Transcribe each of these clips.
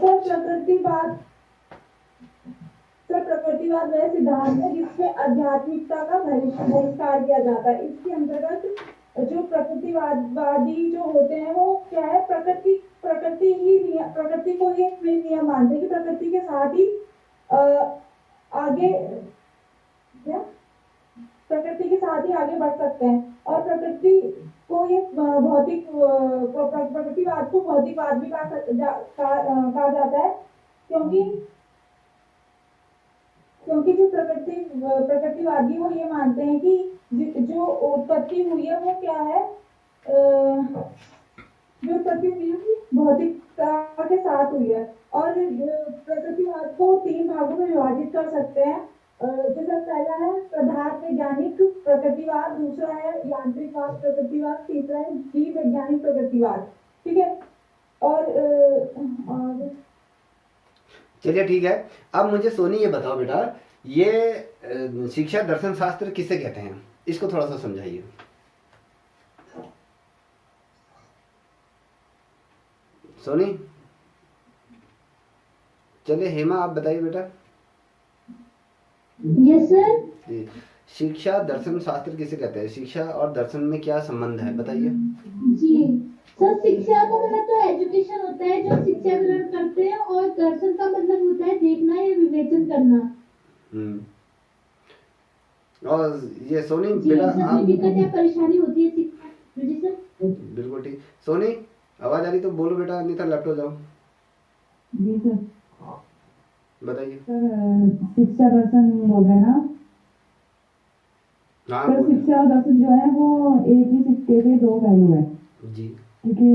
प्रकृतिवाद वह सिद्धांत है जिसमें आध्यात्मिकता का बहिष्कार किया जाता है। इसके अंतर्गत जो प्रकृतिवादी जो होते हैं वो क्या है, प्रकृति को ही एक नियम मानते हैं कि प्रकृति के साथ ही आगे बढ़ सकते हैं। और प्रकृति को ये प्रकृतिवाद को भौतिकवाद भी कहा जाता है, क्योंकि जो प्रकृतिवादी वो ये मानते हैं कि जो उत्पत्ति हुई है वो क्या है, जो उत्पत्ति हुई है भौतिकता के साथ हुई है। और प्रकृतिवाद को 3 भागों में विभाजित कर सकते हैं। जैसा पहला है पदार्थ वैज्ञानिक प्रकृतिवाद, दूसरा है यांत्रिकवाद प्रकृतिवाद, तीसरा है जीव वैज्ञानिक प्रकृतिवाद। ठीक है। और चलिए ठीक है। अब मुझे सोनी ये बताओ बेटा, ये शिक्षा दर्शन शास्त्र किसे कहते हैं, इसको थोड़ा सा समझाइए। सोनी, चलिए हेमा आप बताइए बेटा। Yes sir. शिक्षा दर्शन शास्त्र किसे कहते हैं, शिक्षा और दर्शन में क्या संबंध है बताइए। जी सर, शिक्षा का मतलब तो एजुकेशन होता है जो शिक्षा ग्रहण करते हैं, और दर्शन का मतलब होता है देखना या विवेचन करना। और ये सोनी बेटा आप दिक्कत या परेशानी होती है शिक्षा। जी सर बिल्कुल ठीक। सोनी आवाज आ रही तो बोलो बेटा, नहीं तो लैपटॉप जाओ। जी सर बताइए। सर शिक्षा दर्शन बोल रहे हैं ना। हाँ सर शिक्षा और दर्शन जो है वो एक ही सिक्के के 2 पहलू है जी। क्योंकि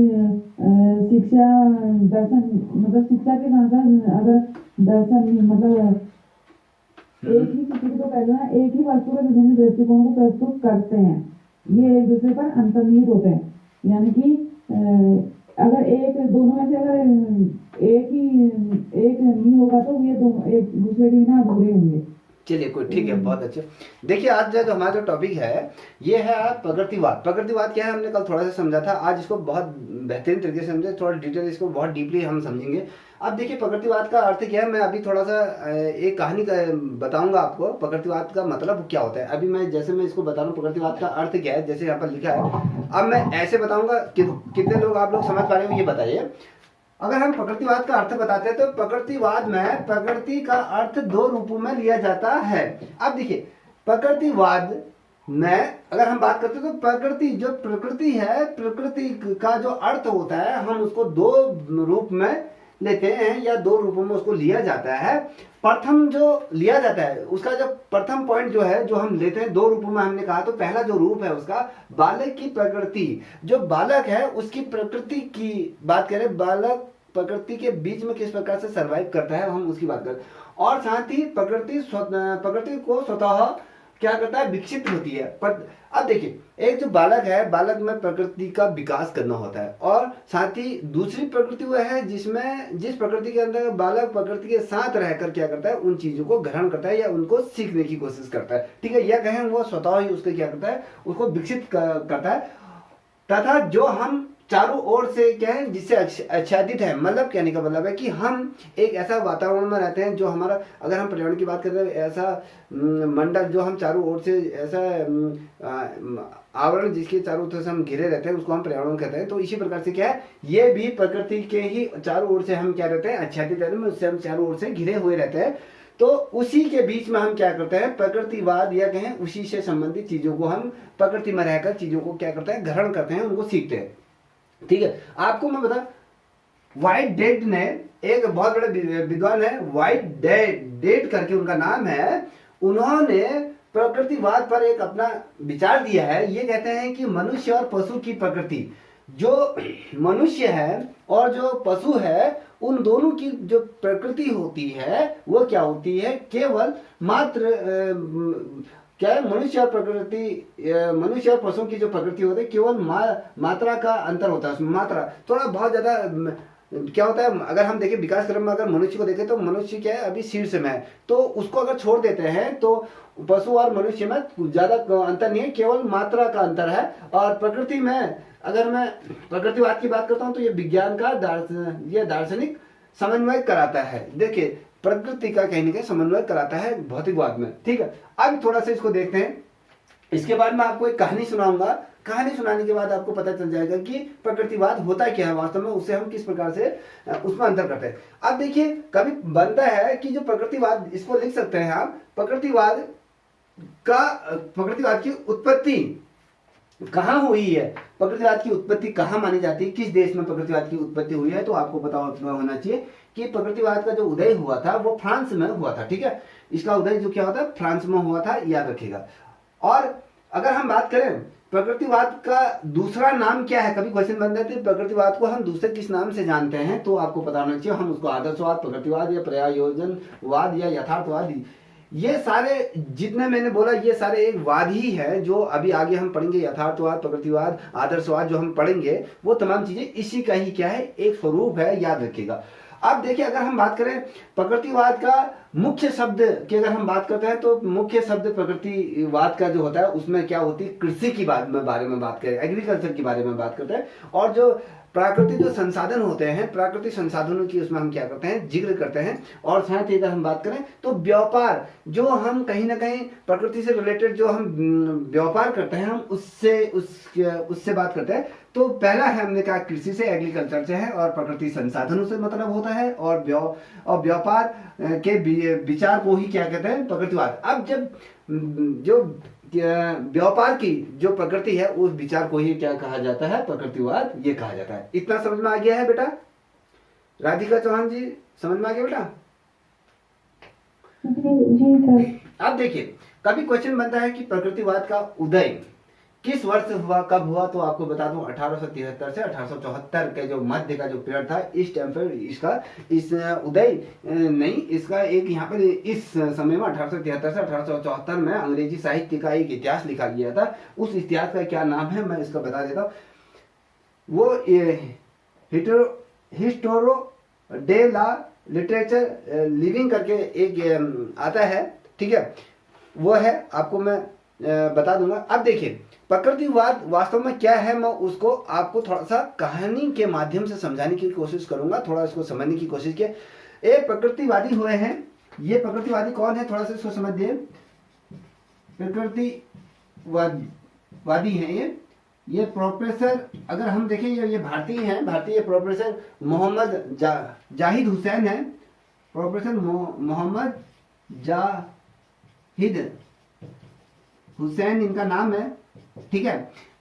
शिक्षा दर्शन मतलब शिक्षा के साथ साथ अगर दर्शन मतलब एक ही सिक्के के 2 पहलू है, एक ही वस्तु के विभिन्न दृष्टिकोण को प्रस्तुत करते हैं, ये एक दूसरे पर अंतर्निहित होते हैं। यानी कि अगर एक दोनों में से अगर एक नहीं होगा तो ये दोनों एक दूसरे के बिना अधूरे होंगे। चलिए कोई ठीक है, बहुत अच्छे। देखिए आज जो हमारा जो टॉपिक है ये है प्रकृतिवाद। प्रकृतिवाद क्या है हमने कल थोड़ा सा समझा था, आज इसको बहुत बेहतरीन तरीके से समझे, थोड़ा डिटेल इसको बहुत डीपली हम समझेंगे। अब देखिए प्रकृतिवाद का अर्थ क्या है, मैं अभी थोड़ा सा एक कहानी बताऊंगा आपको प्रकृतिवाद का मतलब क्या होता है। अभी मैं जैसे मैं इसको बता रहा हूँ प्रकृतिवाद का अर्थ क्या है, जैसे यहाँ पर लिखा है, अब मैं ऐसे बताऊंगा कितने लोग आप लोग समझ पा रहे हो ये बताइए। अगर हम प्रकृतिवाद का अर्थ बताते हैं तो प्रकृतिवाद में प्रकृति का अर्थ 2 रूपों में लिया जाता है। अब देखिए प्रकृतिवाद में अगर हम बात करते हैं तो प्रकृति जो प्रकृति है, प्रकृति का जो अर्थ होता है हम उसको 2 रूप में लेते हैं या 2 रूपों में उसको लिया जाता है। प्रथम जो लिया जाता है उसका जो प्रथम पॉइंट जो है जो हम लेते हैं 2 रूपों में, हमने कहा तो पहला जो रूप है उसका बालक की प्रकृति, जो बालक है उसकी प्रकृति की बात करें, बालक प्रकृति के बीच में किस प्रकार से सरवाइव करता है हम उसकी बात करें। और साथ ही प्रकृति को स्वतः क्या करता है, विकसित होती है। पर अब देखिए एक जो बालक है, बालक में प्रकृति का विकास करना होता है, और साथ ही दूसरी प्रकृति वह है जिस प्रकृति के अंदर बालक प्रकृति के साथ रहकर क्या करता है, उन चीजों को ग्रहण करता है या उनको सीखने की कोशिश करता है। ठीक है, यह कहें वो स्वतः ही उसको क्या करता है, उसको विकसित करता है। तथा जो हम चारों ओर से क्या है जिससे आच्छादित है, मतलब कहने का मतलब है कि हम एक ऐसा वातावरण में रहते हैं जो हमारा, अगर हम पर्यावरण की बात करते हैं ऐसा मंडल जो हम चारों ओर से ऐसा आवरण जिसके चारों ओर से हम घिरे रहते हैं उसको हम पर्यावरण कहते हैं। तो इसी प्रकार से क्या है, ये भी प्रकृति के ही चारों ओर से हम क्या रहते हैं, आच्छादित रहते हैं, उससे हम चारों ओर से घिरे हुए रहते हैं। तो उसी के बीच में हम क्या करते हैं, प्रकृतिवाद या कहें उसी से संबंधित चीजों को हम प्रकृति में रहकर चीजों को क्या करते हैं, ग्रहण करते हैं, उनको सीखते हैं। ठीक है, आपको मैं बता, व्हाइट डेड ने, एक बहुत बड़े विद्वान है व्हाइट डेड करके उनका नाम है, उन्होंने प्रकृतिवाद पर एक अपना विचार दिया है। ये कहते हैं कि मनुष्य और पशु की प्रकृति, जो मनुष्य है और जो पशु है, उन दोनों की जो प्रकृति होती है वो क्या होती है, केवल मात्र क्या है, मनुष्य और पशु की जो प्रकृति होती है केवल मात्रा का अंतर होता है उसमें। मात्रा थोड़ा बहुत ज्यादा क्या होता है, अगर हम देखें विकास क्रम में अगर मनुष्य को देखें तो मनुष्य क्या है अभी शीर्ष में है, तो उसको अगर छोड़ देते हैं तो पशु और मनुष्य में ज्यादा अंतर नहीं है, केवल मात्रा का अंतर है। और प्रकृति में अगर मैं प्रकृतिवाद की बात करता हूँ तो ये विज्ञान का ये दार्शनिक समन्वय कराता है। देखिए प्रकृति का कहीं ना कहीं समन्वय कराता है भौतिकवाद में, ठीक है। अब थोड़ा सा इसको देखते हैं। इसके बाद मैं आपको एक कहानी सुनाऊंगा। कहानी सुनाने के बाद आपको पता चल जाएगा कि प्रकृतिवाद होता क्या है वास्तव में, उससे हम किस प्रकार से उसमें अंतर करते हैं। अब देखिए कभी बनता है कि जो प्रकृतिवाद, इसको लिख सकते हैं आप, प्रकृतिवाद की उत्पत्ति कहाँ हुई है, प्रकृतिवाद की उत्पत्ति कहाँ मानी जाती है, किस देश में प्रकृतिवाद की उत्पत्ति हुई है, तो आपको पता होना चाहिए कि प्रकृतिवाद का जो उदय हुआ था वो फ्रांस में हुआ था, ठीक है। इसका उदय जो क्या होता है फ्रांस में हुआ था, याद रखिएगा। और अगर हम बात करें प्रकृतिवाद का दूसरा नाम क्या है, कभी क्वेश्चन बन जाते हैं प्रकृतिवाद को हम दूसरे किस नाम से जानते हैं, तो आपको पता होना चाहिए। हम उसको आदर्शवाद, प्रकृतिवाद या प्रयोजनवाद या यथार्थवाद, ये सारे जितने मैंने बोला ये सारे एक वाद ही है जो अभी आगे हम पढ़ेंगे। यथार्थवाद, प्रकृतिवाद, आदर्शवाद जो हम पढ़ेंगे वो तमाम चीजें इसी का ही क्या है, एक स्वरूप है, याद रखिएगा। अब देखिए अगर हम बात करें प्रकृतिवाद का मुख्य शब्द की, अगर हम बात करते हैं तो मुख्य शब्द प्रकृतिवाद का जो होता है उसमें क्या होती है, कृषि की बारे में बात करें, एग्रीकल्चर के बारे में बात करते हैं। और जो प्राकृतिक जो संसाधन होते हैं, प्राकृतिक संसाधनों की उसमें हम क्या करते हैं, जिक्र करते हैं। और साथ ही अगर हम बात करें तो व्यापार, जो हम कहीं ना कहीं प्रकृति से रिलेटेड जो हम व्यापार करते हैं, हम उससे बात करते हैं। तो पहला है हमने कहा कृषि से, एग्रीकल्चर से है, और प्रकृति संसाधनों से मतलब होता है, और व्यापार के विचार को ही क्या कहते हैं, प्रकृतिवाद। अब जब जो व्यापार की जो प्रकृति है उस विचार को ही क्या कहा जाता है, प्रकृतिवाद ये कहा जाता है। इतना समझ में आ गया है बेटा? राधिका चौहान जी समझ में आ गया बेटा? जी सर। अब देखिए कभी क्वेश्चन बनता है कि प्रकृतिवाद का उदय किस वर्ष हुआ, कब हुआ, तो आपको बता दूं 1873 से 1874 के जो मध्य का जो पीरियड था, इस टाइम पर इस उदय नहीं, इसका एक यहाँ पर इस समय में 1873 से 1874 में अंग्रेजी साहित्य का एक इतिहास लिखा गया था। उस इतिहास का क्या नाम है मैं इसका बता देता हूँ। वो हिस्टोरो डे ला लिटरेचर लिविंग करके एक आता है, ठीक है, वो है, आपको मैं बता दूंगा। अब देखिए प्रकृतिवाद वास्तव में क्या है, मैं उसको आपको थोड़ा सा कहानी के माध्यम से समझाने की कोशिश करूंगा, थोड़ा इसको समझने की कोशिश किए। एक प्रकृतिवादी हुए हैं, ये प्रकृतिवादी कौन है, थोड़ा सा इसको समझिए। प्रकृतिवादी हैं ये प्रोफेसर, अगर हम देखें ये भारतीय हैं, भारतीय प्रोफेसर मोहम्मद जाहिद हुसैन है, प्रोफेसर मोहम्मद जाहिद हुसैन इनका नाम है, ठीक है।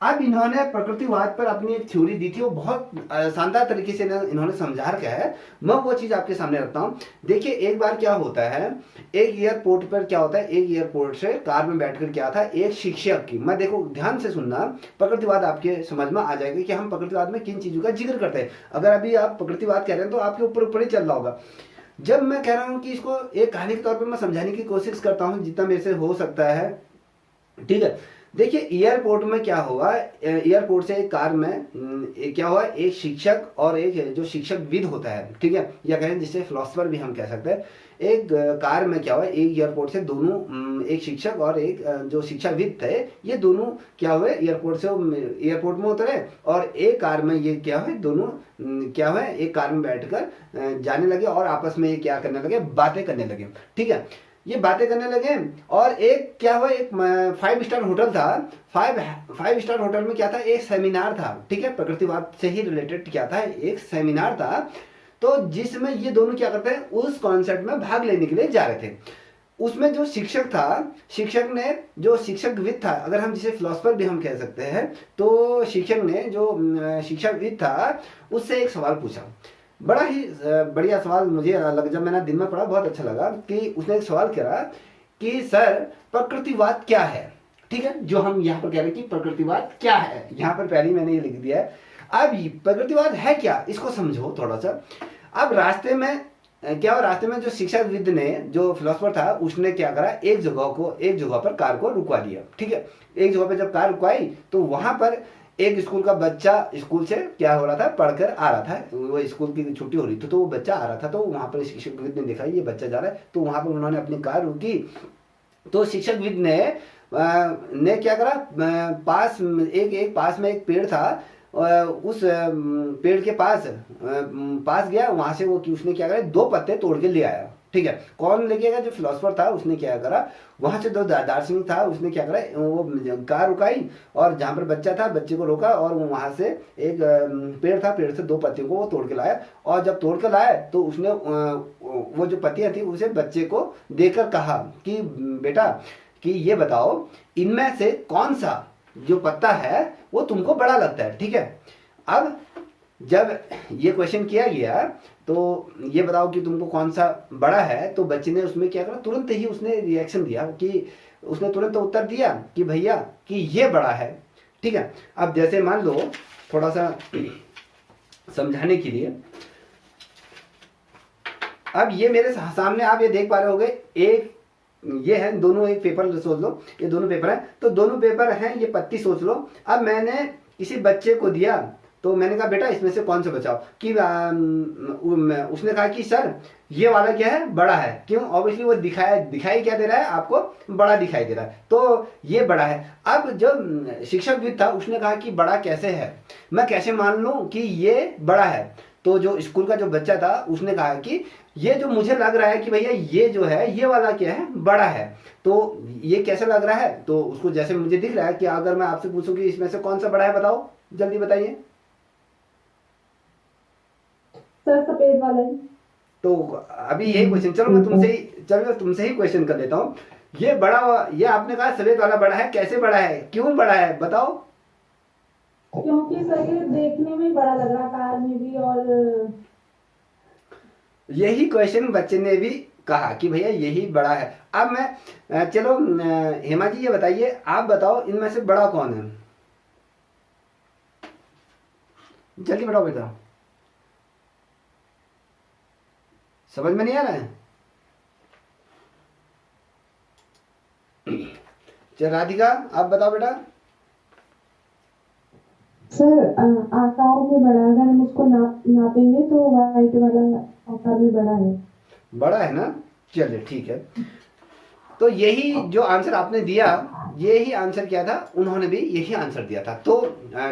अब इन्होंने प्रकृतिवाद पर अपनी एक थ्योरी दी थी, वो बहुत शानदार तरीके से इन्होंने समझा रखा है। मैं वो चीज आपके सामने रखता हूँ। देखिए एक बार क्या होता है, एक एयरपोर्ट पर क्या होता है, एक एयरपोर्ट से कार में बैठकर क्या था, एक शिक्षक की, मैं देखो ध्यान से सुनना, प्रकृतिवाद आपके समझ में आ जाएगा कि हम प्रकृतिवाद में किन चीजों का जिक्र करते हैं। अगर अभी आप प्रकृतिवाद कह रहे हैं तो आपके ऊपर ही चल रहा होगा। जब मैं कह रहा हूँ कि इसको एक कहानी के तौर पर मैं समझाने की कोशिश करता हूँ जितना मेरे से हो सकता है, ठीक है। देखिए एयरपोर्ट में क्या हुआ, एयरपोर्ट से एक कार में क्या हुआ, एक शिक्षक और एक जो शिक्षकविद होता है, ठीक है, या कहें जिसे फिलोसफर भी हम कह सकते हैं, एक कार में क्या हुआ, एक एयरपोर्ट से दोनों, एक शिक्षक और एक जो शिक्षाविद थे, ये दोनों क्या हुए, एयरपोर्ट में उतरे और एक कार में ये क्या हुए, दोनों क्या हुए, एक कार में बैठकर जाने लगे और आपस में ये क्या करने लगे, बातें करने लगे, ठीक है। ये बातें करने लगे और एक क्या हुआ, एक 5 स्टार होटल था, 5 स्टार होटल में क्या था, एक सेमिनार था, ठीक है, प्रकृतिवाद से ही रिलेटेड क्या था, एक सेमिनार था, तो जिसमें ये दोनों क्या करते हैं, उस कॉन्सेप्ट में भाग लेने के लिए जा रहे थे। उसमें जो शिक्षक था, शिक्षक ने, जो शिक्षकविद था, अगर हम जिसे फिलोसफर भी हम कह सकते हैं, तो शिक्षक ने जो शिक्षकविद था उससे एक सवाल पूछा, बड़ा ही बढ़िया सवाल मुझे लगा, जब मैंने दिन में पढ़ा बहुत अच्छा लगा कि उसने एक सवाल करा कि सर प्रकृतिवाद क्या है, ठीक है, जो हम यहाँ पर कह रहे हैं कि प्रकृतिवाद क्या है, यहाँ पर पहले ही मैंने ये लिख दिया है। अब प्रकृतिवाद है क्या, इसको समझो थोड़ा सा। अब रास्ते में क्या हुआ, रास्ते में जो शिक्षाविद ने, जो फिलोसफर था, उसने क्या करा, एक जगह पर कार को रुकवा दिया, ठीक है। एक जगह पर जब कार रुकवाई तो वहां पर एक स्कूल का बच्चा स्कूल से क्या हो रहा था, पढ़कर आ रहा था, वो स्कूल की छुट्टी हो रही थी तो वो बच्चा आ रहा था, तो वहां पर शिक्षकविद ने देखा ये बच्चा जा रहा है, तो वहां पर उन्होंने अपनी कार रुकी, तो शिक्षकविद ने क्या करा, पास में एक पेड़ था, उस पेड़ के पास गया, वहां से वो उसने क्या करा, 2 पत्ते तोड़ के ले आया। ठीक है, कौन लेके गया? जो फिलोसफर था उसने क्या करा, वहां से जो दार्शनिक था उसने क्या करा, वो कार रुकाई और जहां पर बच्चा था बच्चे को रोका और वहां से एक पेड़ था, पेड़ से 2 पत्तियों को वो तोड़ के लाया और जब तोड़ के लाया तो उसने वो जो पत्तियां थी उसे बच्चे को देकर कहा कि बेटा कि ये बताओ इनमें से कौन सा जो पत्ता है वो तुमको बड़ा लगता है। ठीक है, अब जब ये क्वेश्चन किया गया तो ये बताओ कि तुमको कौन सा बड़ा है, तो बच्चे ने उसमें क्या करा, तुरंत ही उसने रिएक्शन दिया कि उसने तुरंत उत्तर दिया कि भैया कि ये बड़ा है। ठीक है, अब जैसे मान लो थोड़ा सा समझाने के लिए, अब ये मेरे सामने आप ये देख पा रहे होगे, एक ये है, दोनों एक पेपर सोच लो, ये दोनों पेपर है, तो दोनों पेपर हैं, ये पत्ती सोच लो। अब मैंने किसी बच्चे को दिया तो मैंने कहा बेटा इसमें से कौन सा बचाओ, कि उसने कहा कि सर ये वाला क्या है, बड़ा है। क्यों? ऑब्वियसली वो दिखाई क्या दे रहा है आपको, बड़ा दिखाई दे रहा है, तो ये बड़ा है। अब जो शिक्षक भी था उसने कहा कि बड़ा कैसे है, मैं कैसे मान लूं कि ये बड़ा है? तो जो स्कूल का जो बच्चा था उसने कहा कि ये जो मुझे लग रहा है कि भैया ये जो है ये वाला क्या है, बड़ा है। तो ये कैसे लग रहा है? तो उसको जैसे मुझे दिख रहा है कि अगर मैं आपसे पूछूं कि इसमें से कौन सा बड़ा है, बताओ जल्दी बताइए। सर सफेद वाला ही। तो अभी यही क्वेश्चन, चलो मैं तुमसे ही क्वेश्चन कर देता हूँ। ये आपने कहा सफेद वाला बड़ा है, कैसे बड़ा है, क्यों बड़ा है, बताओ। क्योंकि सर ये देखने में बड़ा लग रहा, कार में भी, और यही क्वेश्चन बच्चे ने भी कहा कि भैया यही बड़ा है। अब मैं चलो हेमा जी ये बताइए, आप बताओ इनमें से बड़ा कौन है, जल्दी बताओ बेटा, समझ में नहीं आ रहा है? चल राधिका आप बताओ बेटा। सर आकार में बड़ा, अगर हम उसको नापेंगे तो वाइट वाला आकार में बड़ा है। बड़ा है ना, चलिए ठीक है। तो यही जो आंसर आपने दिया, यही आंसर क्या था, उन्होंने भी यही आंसर दिया था। तो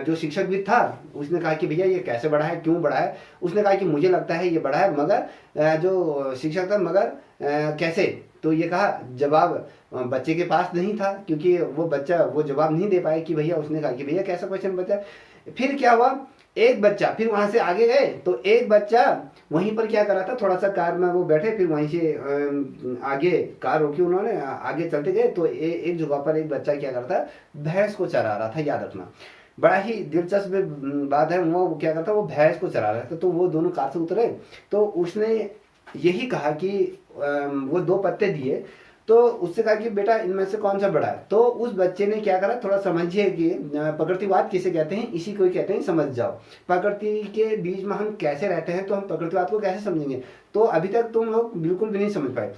जो शिक्षक भी था उसने कहा कि भैया ये कैसे बड़ा है, क्यों बड़ा है? उसने कहा कि मुझे लगता है ये बड़ा है, मगर जो शिक्षक था मगर कैसे? तो ये कहा, जवाब बच्चे के पास नहीं था क्योंकि वो बच्चा वो जवाब नहीं दे पाया कि भैया, उसने कहा कि भैया कैसा क्वेश्चन बचा। फिर क्या हुआ, एक बच्चा फिर वहां से आगे गए तो एक बच्चा वहीं पर क्या करा था, थोड़ा सा कार में वो बैठे, फिर वहीं से आगे कार रोकी उन्होंने, आगे चलते गए तो एक जगह पर एक बच्चा क्या करता, भैंस को चरा रहा था। याद रखना, बड़ा ही दिलचस्प बात है, वो क्या करता, वो भैंस को चरा रहा था। तो वो दोनों कार से उतरे तो उसने यही कहा कि वो 2 पत्ते दिए, तो उससे कहा कि बेटा इनमें से कौन सा बड़ा है? तो उस बच्चे ने क्या करा, थोड़ा समझिए कि प्रकृतिवाद किसे कहते हैं, इसी को ही कहते हैं समझ जाओ। प्रकृति के बीच में हम कैसे रहते हैं तो हम प्रकृतिवाद को कैसे समझेंगे? तो अभी तक तुम लोग बिल्कुल भी नहीं समझ पाए।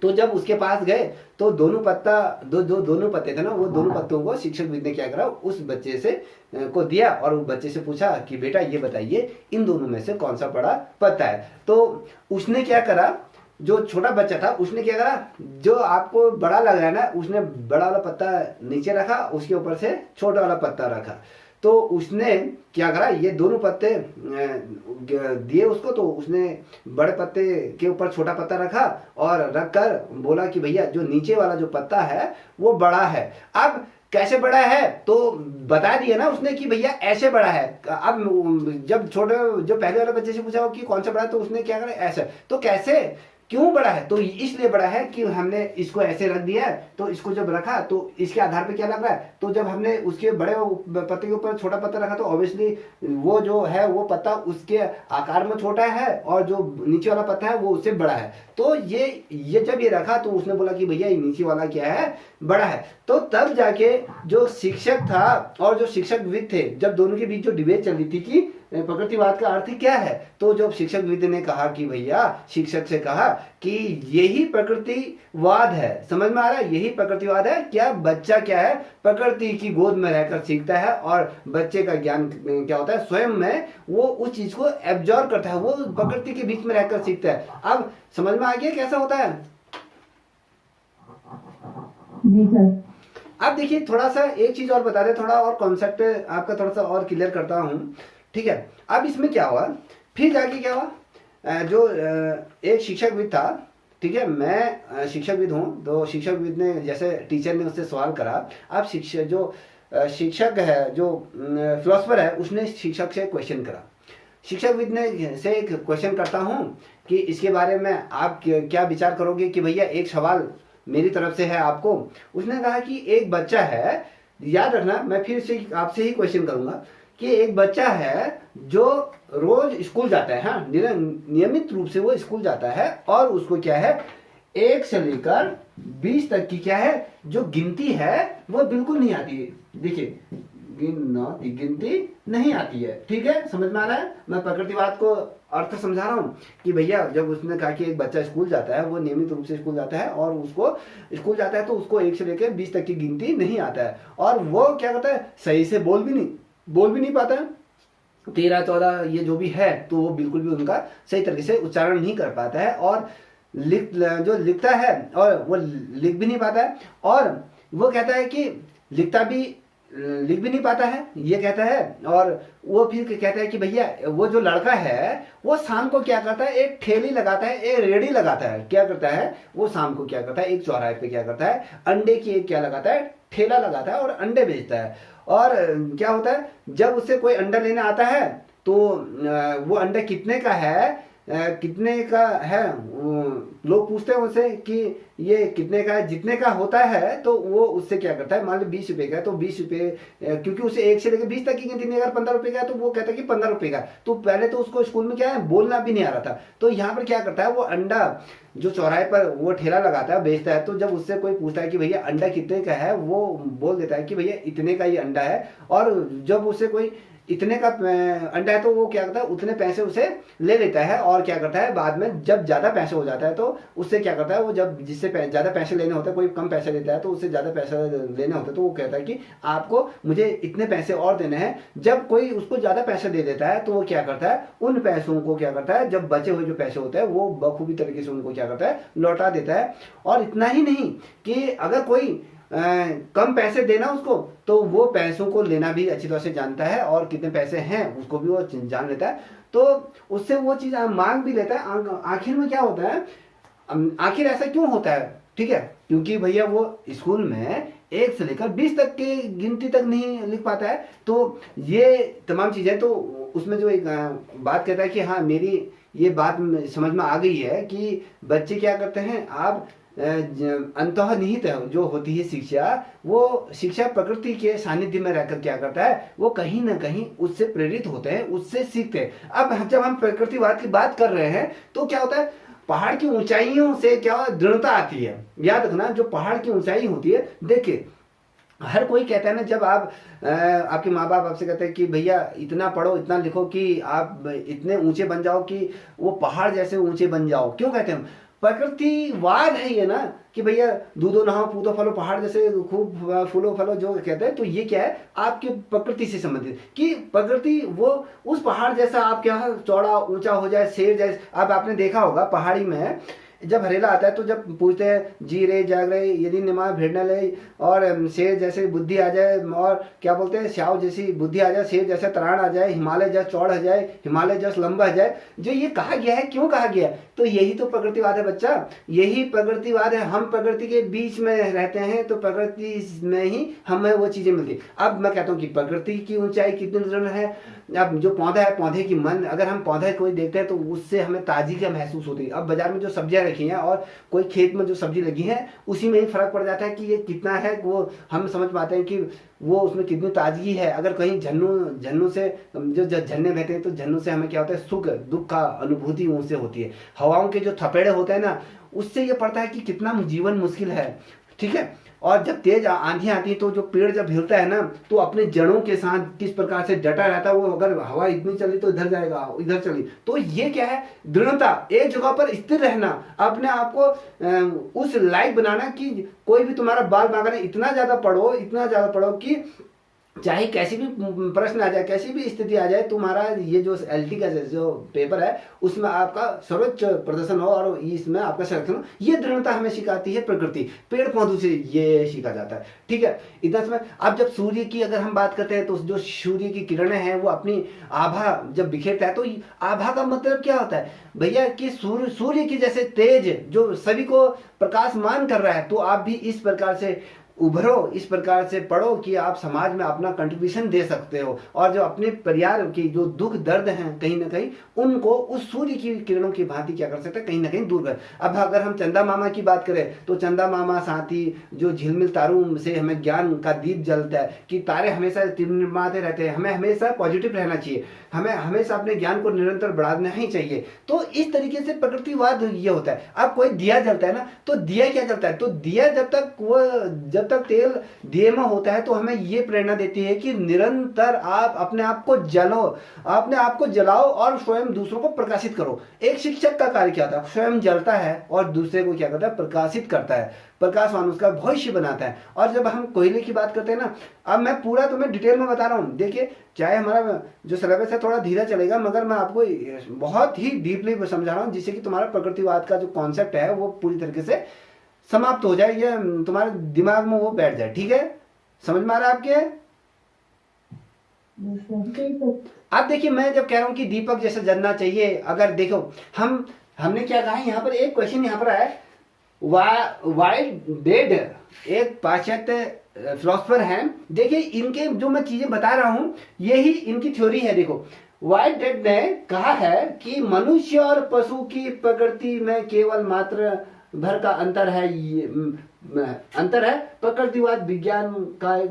तो जब उसके पास गए तो दोनों पत्ते थे ना, वो दोनों पत्तों को शिक्षक ने क्या करा, उस बच्चे से को दिया और उस बच्चे से पूछा कि बेटा ये बताइए इन दोनों में से कौन सा बड़ा पत्ता है? तो उसने क्या करा, जो छोटा बच्चा था उसने क्या करा, जो आपको बड़ा लग रहा है ना, उसने बड़ा वाला पत्ता नीचे रखा, उसके ऊपर से छोटा वाला पत्ता रखा। तो उसने क्या करा, ये दोनों पत्ते दिए उसको, तो उसने बड़े पत्ते के ऊपर छोटा पत्ता रखा और रखकर बोला कि भैया जो नीचे वाला जो पत्ता है वो बड़ा है। अब कैसे बड़ा है तो बता दिया ना उसने कि भैया ऐसे बड़ा है। अब जब जो पहले वाले बच्चे से पूछा कि कौन सा बड़ा है तो उसने क्या करा, ऐसा। तो कैसे, क्यों बड़ा है? तो इसलिए बड़ा है कि हमने इसको ऐसे रख दिया है, तो इसको जब रखा तो इसके आधार पे क्या लग रहा है, तो जब हमने उसके बड़े पत्ते के ऊपर छोटा पत्ता रखा तो ऑब्वियसली वो जो है वो पत्ता उसके आकार में छोटा है और जो नीचे वाला पत्ता है वो उससे बड़ा है। तो ये जब ये रखा तो उसने बोला कि भैया ये नीचे वाला क्या है, बड़ा है। तो तब जाके जो शिक्षक था और जो शिक्षकविद थे, जब दोनों के बीच जो डिबेट चल रही थी कि प्रकृतिवाद का अर्थ क्या है, तो जब शिक्षकविद ने कहा कि भैया, शिक्षक से कहा कि यही प्रकृतिवाद है। समझ में आ रहा है, यही प्रकृतिवाद है। क्या बच्चा क्या है, प्रकृति की गोद में रहकर सीखता है और बच्चे का ज्ञान क्या होता है, स्वयं में वो उस चीज को एब्जॉर्ब करता है, वो प्रकृति के बीच में रहकर सीखता है। अब समझ में आ गया कैसा होता है? जी सर। अब देखिए थोड़ा सा एक चीज और बता दे, थोड़ा और कॉन्सेप्ट आपका थोड़ा सा और क्लियर करता हूँ, ठीक है। अब इसमें क्या हुआ, फिर जाके क्या हुआ, जो एक शिक्षकविद था, ठीक है, मैं शिक्षकविद हूँ, तो शिक्षकविद ने जैसे टीचर ने उससे सवाल करा, अब शिक्षक जो शिक्षक है, जो फिलोसफर है, उसने शिक्षक से क्वेश्चन करा। शिक्षकविद ने से एक क्वेश्चन करता हूँ कि इसके बारे में आप क्या विचार करोगे कि भैया एक सवाल मेरी तरफ से है आपको। उसने कहा कि एक बच्चा है, याद रखना मैं फिर से आपसे ही क्वेश्चन करूंगा, कि एक बच्चा है जो रोज स्कूल जाता है, हाँ, नियमित रूप से वो स्कूल जाता है, और उसको क्या है 1 से लेकर 20 तक की क्या है जो गिनती है वो बिल्कुल नहीं आती है। देखिए गिनती नहीं आती है, ठीक है, समझ में आ रहा है। मैं प्रकृतिवाद को अर्थ समझा रहा हूँ कि भैया जब उसने कहा कि एक बच्चा स्कूल जाता है, वो नियमित रूप से स्कूल जाता है, और उसको स्कूल जाता है तो उसको 1 से लेकर 20 तक की गिनती नहीं आता है, और वो क्या करता है सही से बोल भी नहीं पाता है, 13 14 ये जो भी है, तो वो बिल्कुल भी उनका सही तरीके से उच्चारण नहीं कर पाता है, और जो लिखता है और वो लिख भी नहीं पाता है, और वो कहता है कि लिख भी नहीं पाता है, ये कहता है। और वो फिर कहता है कि भैया वो जो लड़का है वो शाम को क्या करता है, एक ठेली लगाता है, एक रेडी लगाता है, क्या करता है वो शाम को क्या करता है, एक चौराहे पे क्या करता है, अंडे की एक क्या लगाता है, ठेला लगाता है और अंडे बेचता है। और क्या होता है, जब उससे कोई अंडा लेने आता है तो वो अंडा कितने का है, लोग पूछते हैं उनसे कि ये कितने का है, जितने का होता है तो वो उससे क्या करता है, मान लो 20 रुपए का है तो 20 रुपए, क्योंकि उसे 1 से लेकर 20 तक की गिनती नहीं, अगर 15 रुपए का है तो वो कहता है कि 15 रुपए का। तो पहले तो उसको स्कूल में क्या है बोलना भी नहीं आ रहा था, तो यहाँ पर क्या करता है वो अंडा जो चौराहे पर वो ठेला लगाता है बेचता है, तो जब उससे कोई पूछता है कि भैया अंडा कितने का है, वो बोल देता है कि भैया इतने का ये अंडा है। और जब उससे कोई इतने का अंडा है तो वो क्या करता है उतने पैसे उसे ले लेता है, और क्या करता है बाद में जब ज्यादा पैसे हो जाता है तो उससे क्या करता है, वो जब जिससे ज्यादा पैसे लेने होते हैं, कोई कम पैसे लेता है तो उससे ज्यादा पैसे लेने होते हैं, तो वो कहता है कि आपको मुझे इतने पैसे और देने हैं। जब कोई उसको ज्यादा पैसे दे देता है तो वो क्या करता है उन पैसों को क्या करता है, जब बचे हुए जो पैसे होते हैं वो बखूबी तरीके से उनको क्या करता है लौटा देता है। और इतना ही नहीं कि अगर कोई कम पैसे देना उसको, तो वो पैसों को लेना भी अच्छी तरह से जानता है, और कितने पैसे हैं उसको भी वो जान लेता है, तो उससे वो चीज मांग भी लेता है। आखिर में क्या होता है, आखिर ऐसा क्यों होता है, ठीक है, क्योंकि भैया वो स्कूल में 1 से लेकर 20 तक की गिनती तक नहीं लिख पाता है। तो ये तमाम चीजें, तो उसमें जो एक बात कहता है कि हाँ मेरी ये बात समझ में आ गई है कि बच्चे क्या करते हैं, आप अंतर्निहित जो होती है शिक्षा, वो शिक्षा प्रकृति के सानिध्य में रहकर क्या करता है, वो कहीं ना कहीं उससे प्रेरित होते हैं, उससे सीखते हैं। अब जब हम प्रकृतिवाद की बात कर रहे हैं तो क्या होता है, पहाड़ की ऊंचाइयों से क्या दृढ़ता आती है। याद रखना, जो पहाड़ की ऊंचाई होती है, देखिए हर कोई कहता है ना, जब आप आपके माँ बाप आपसे कहते हैं कि भैया इतना पढ़ो इतना लिखो कि आप इतने ऊंचे बन जाओ कि वो पहाड़ जैसे ऊंचे बन जाओ, क्यों कहते हैं, प्रकृतिवाद है ये ना कि भैया दूधो नहाओ पूतो फलो, पहाड़ जैसे खूब फूलो फलो जो कहते हैं, तो ये क्या है आपके प्रकृति से संबंधित, कि प्रकृति वो उस पहाड़ जैसा आपके यहाँ चौड़ा ऊंचा हो जाए, शेर जैसे। अब आपने देखा होगा पहाड़ी में जब हरेला आता है तो जब पूछते हैं जी रे जाग रहे यदि निमा भेड़ना ले, और शेर जैसे बुद्धि आ जाए, और क्या बोलते हैं श्याव जैसी बुद्धि आ जाए, शेर जैसे तराण आ जाए, हिमालय जैसा चौड़ आ जाए, हिमालय जैसा लंबा आ जाए। जो ये कहा गया है, क्यों कहा गया है, तो यही तो प्रकृतिवाद है बच्चा, यही प्रकृतिवाद है। हम प्रकृति के बीच में रहते हैं तो प्रकृति में ही हमें वो चीजें मिलती है। अब मैं कहता हूँ कि प्रकृति की ऊंचाई कितनी दृढ़ है। अब जो पौधा है, पौधे की मन, अगर हम पौधे कोई देखते हैं तो उससे हमें ताजगी का महसूस होती है। अब बाजार में जो सब्जियां रखी हैं और कोई खेत में जो सब्जी लगी है, उसी में ही फर्क पड़ जाता है कि ये कितना है, वो हम समझ पाते हैं कि वो उसमें कितनी ताजगी है। अगर कहीं झन्नों से जो झरने बहते हैं तो झरनों से हमें क्या होता है, सुख दुख का अनुभूति उनसे होती है। हवाओं के जो थपेड़े होते हैं ना, उससे ये पड़ता है कि कितना जीवन मुश्किल है, ठीक है। और जब तेज आंधी आती है तो जो पेड़ जब हिलता है ना, तो अपने जड़ों के साथ किस प्रकार से डटा रहता है वो, अगर हवा इतनी चली तो इधर जाएगा, इधर चली, तो ये क्या है, दृढ़ता, एक जगह पर स्थिर रहना, अपने आप को उस लायक बनाना कि कोई भी तुम्हारा बाल बागान इतना ज्यादा पढ़ो कि चाहे कैसी भी प्रश्न आ जाए, कैसी भी स्थिति आ जाए, तुम्हारा ये जो एलटी का जो पेपर है उसमें आपका सर्वोच्च प्रदर्शन हो और इसमें आपका सिलेक्शन हो, ये दृढ़ता हमें सिखाती है प्रकृति। पेड़ पौधों से ये सीखा जाता है, ठीक है। इतना समय अब जब सूर्य की अगर हम बात करते हैं तो जो सूर्य की किरणें हैं वो अपनी आभा जब बिखेरता है, तो आभा का मतलब क्या होता है भैया कि सूर्य की जैसे तेज जो सभी को प्रकाशमान कर रहा है, तो आप भी इस प्रकार से उभरो, इस प्रकार से पढ़ो कि आप समाज में अपना कंट्रीब्यूशन दे सकते हो, और जो अपने परिवार की जो दुख दर्द हैं कहीं ना कहीं उनको उस सूर्य की किरणों की भांति क्या कर सकते हैं, कहीं ना कहीं दूर कर। अब अगर हम चंदा मामा की बात करें तो चंदा मामा साथ ही जो झिलमिल तारों से हमें ज्ञान का दीप जलता है कि तारे हमेशा टिमटिमाते रहते हैं, हमें हमेशा पॉजिटिव रहना चाहिए, हमें हमेशा अपने ज्ञान को निरंतर बढ़ाना ही चाहिए। तो इस तरीके से प्रकृतिवाद ये होता है। अब कोई दिया जलता है ना, तो दिया क्या जलता है, तो दिया जब तक तेल दिए में होता है तो हमें ये प्रेरणा देती है कि निरंतर आप अपने आप को जलाओ और स्वयं दूसरों को प्रकाशित करो। एक शिक्षक का कार्य क्या होता है, स्वयं जलता है और दूसरे को क्या करता है, प्रकाशित करता है, प्रकाशवान उसका भविष्य बनाता है। और जब हम कोयले की बात करते हैं ना, अब मैं पूरा तुम्हें डिटेल में बता रहा हूँ, देखिए चाहे हमारा जो सिलेबस है थोड़ा धीरे चलेगा, मगर मैं आपको बहुत ही डीपली समझा रहा हूँ जिससे कि तुम्हारा प्रकृतिवाद का जो कॉन्सेप्ट है वो पूरी तरीके से समाप्त हो जाए, ये तुम्हारे दिमाग में वो बैठ जाए, ठीक है। समझ में आ रहा है आपके? अब देखिए मैं जब कह रहा हूं कि दीपक जैसे जलना चाहिए, अगर देखो हमने क्या कहा है, यहाँ पर एक क्वेश्चन यहाँ पर आया, वाई डेड एक पाश्चात्य फिलोसफर हैं, देखिए इनके जो मैं चीजें बता रहा हूं यही इनकी थ्योरी है। देखो वाई डेड ने कहा है कि मनुष्य और पशु की प्रकृति में केवल मात्र भर का अंतर है, प्रकृतिवाद विज्ञान का एक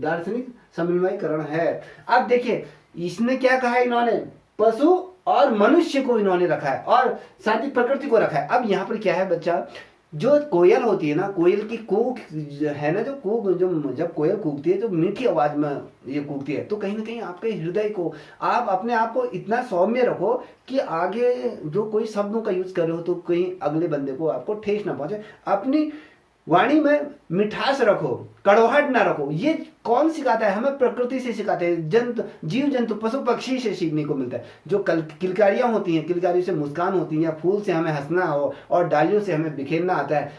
दार्शनिक समन्वयकरण है। अब देखिए इसने क्या कहा है, इन्होंने पशु और मनुष्य को इन्होंने रखा है और साथ ही प्रकृति को रखा है। अब यहाँ पर क्या है बच्चा, जो कोयल होती है ना, कोयल की कूक है ना, जो जब कोयल कूकती है तो मीठी आवाज में ये कूकती है, तो कहीं ना कहीं आपके हृदय को, आप अपने आप को इतना सौम्य रखो कि आगे जो कोई शब्दों का यूज कर रहे हो तो कहीं अगले बंदे को आपको ठेस ना पहुंचे, अपनी वाणी में मिठास रखो, कड़वाहट ना रखो। ये कौन सिखाता है हमें? प्रकृति से सिखाते हैं, जीव जंतु पशु पक्षी से सीखने को मिलता है। जो किलकारियां होती हैं, किलकारी से मुस्कान होती है, या फूल से हमें हंसना हो और डालियों से हमें बिखेरना आता है।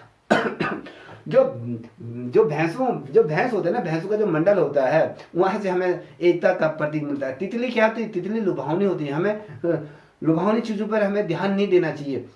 जो भैंस होते हैं ना, भैंसों का जो मंडल होता है वहां से हमें एकता का प्रतीक मिलता है। तितली क्या होती है? तितली लुभावनी होती है, हमें लुभावनी चीजों पर हमें ध्यान नहीं देना चाहिए।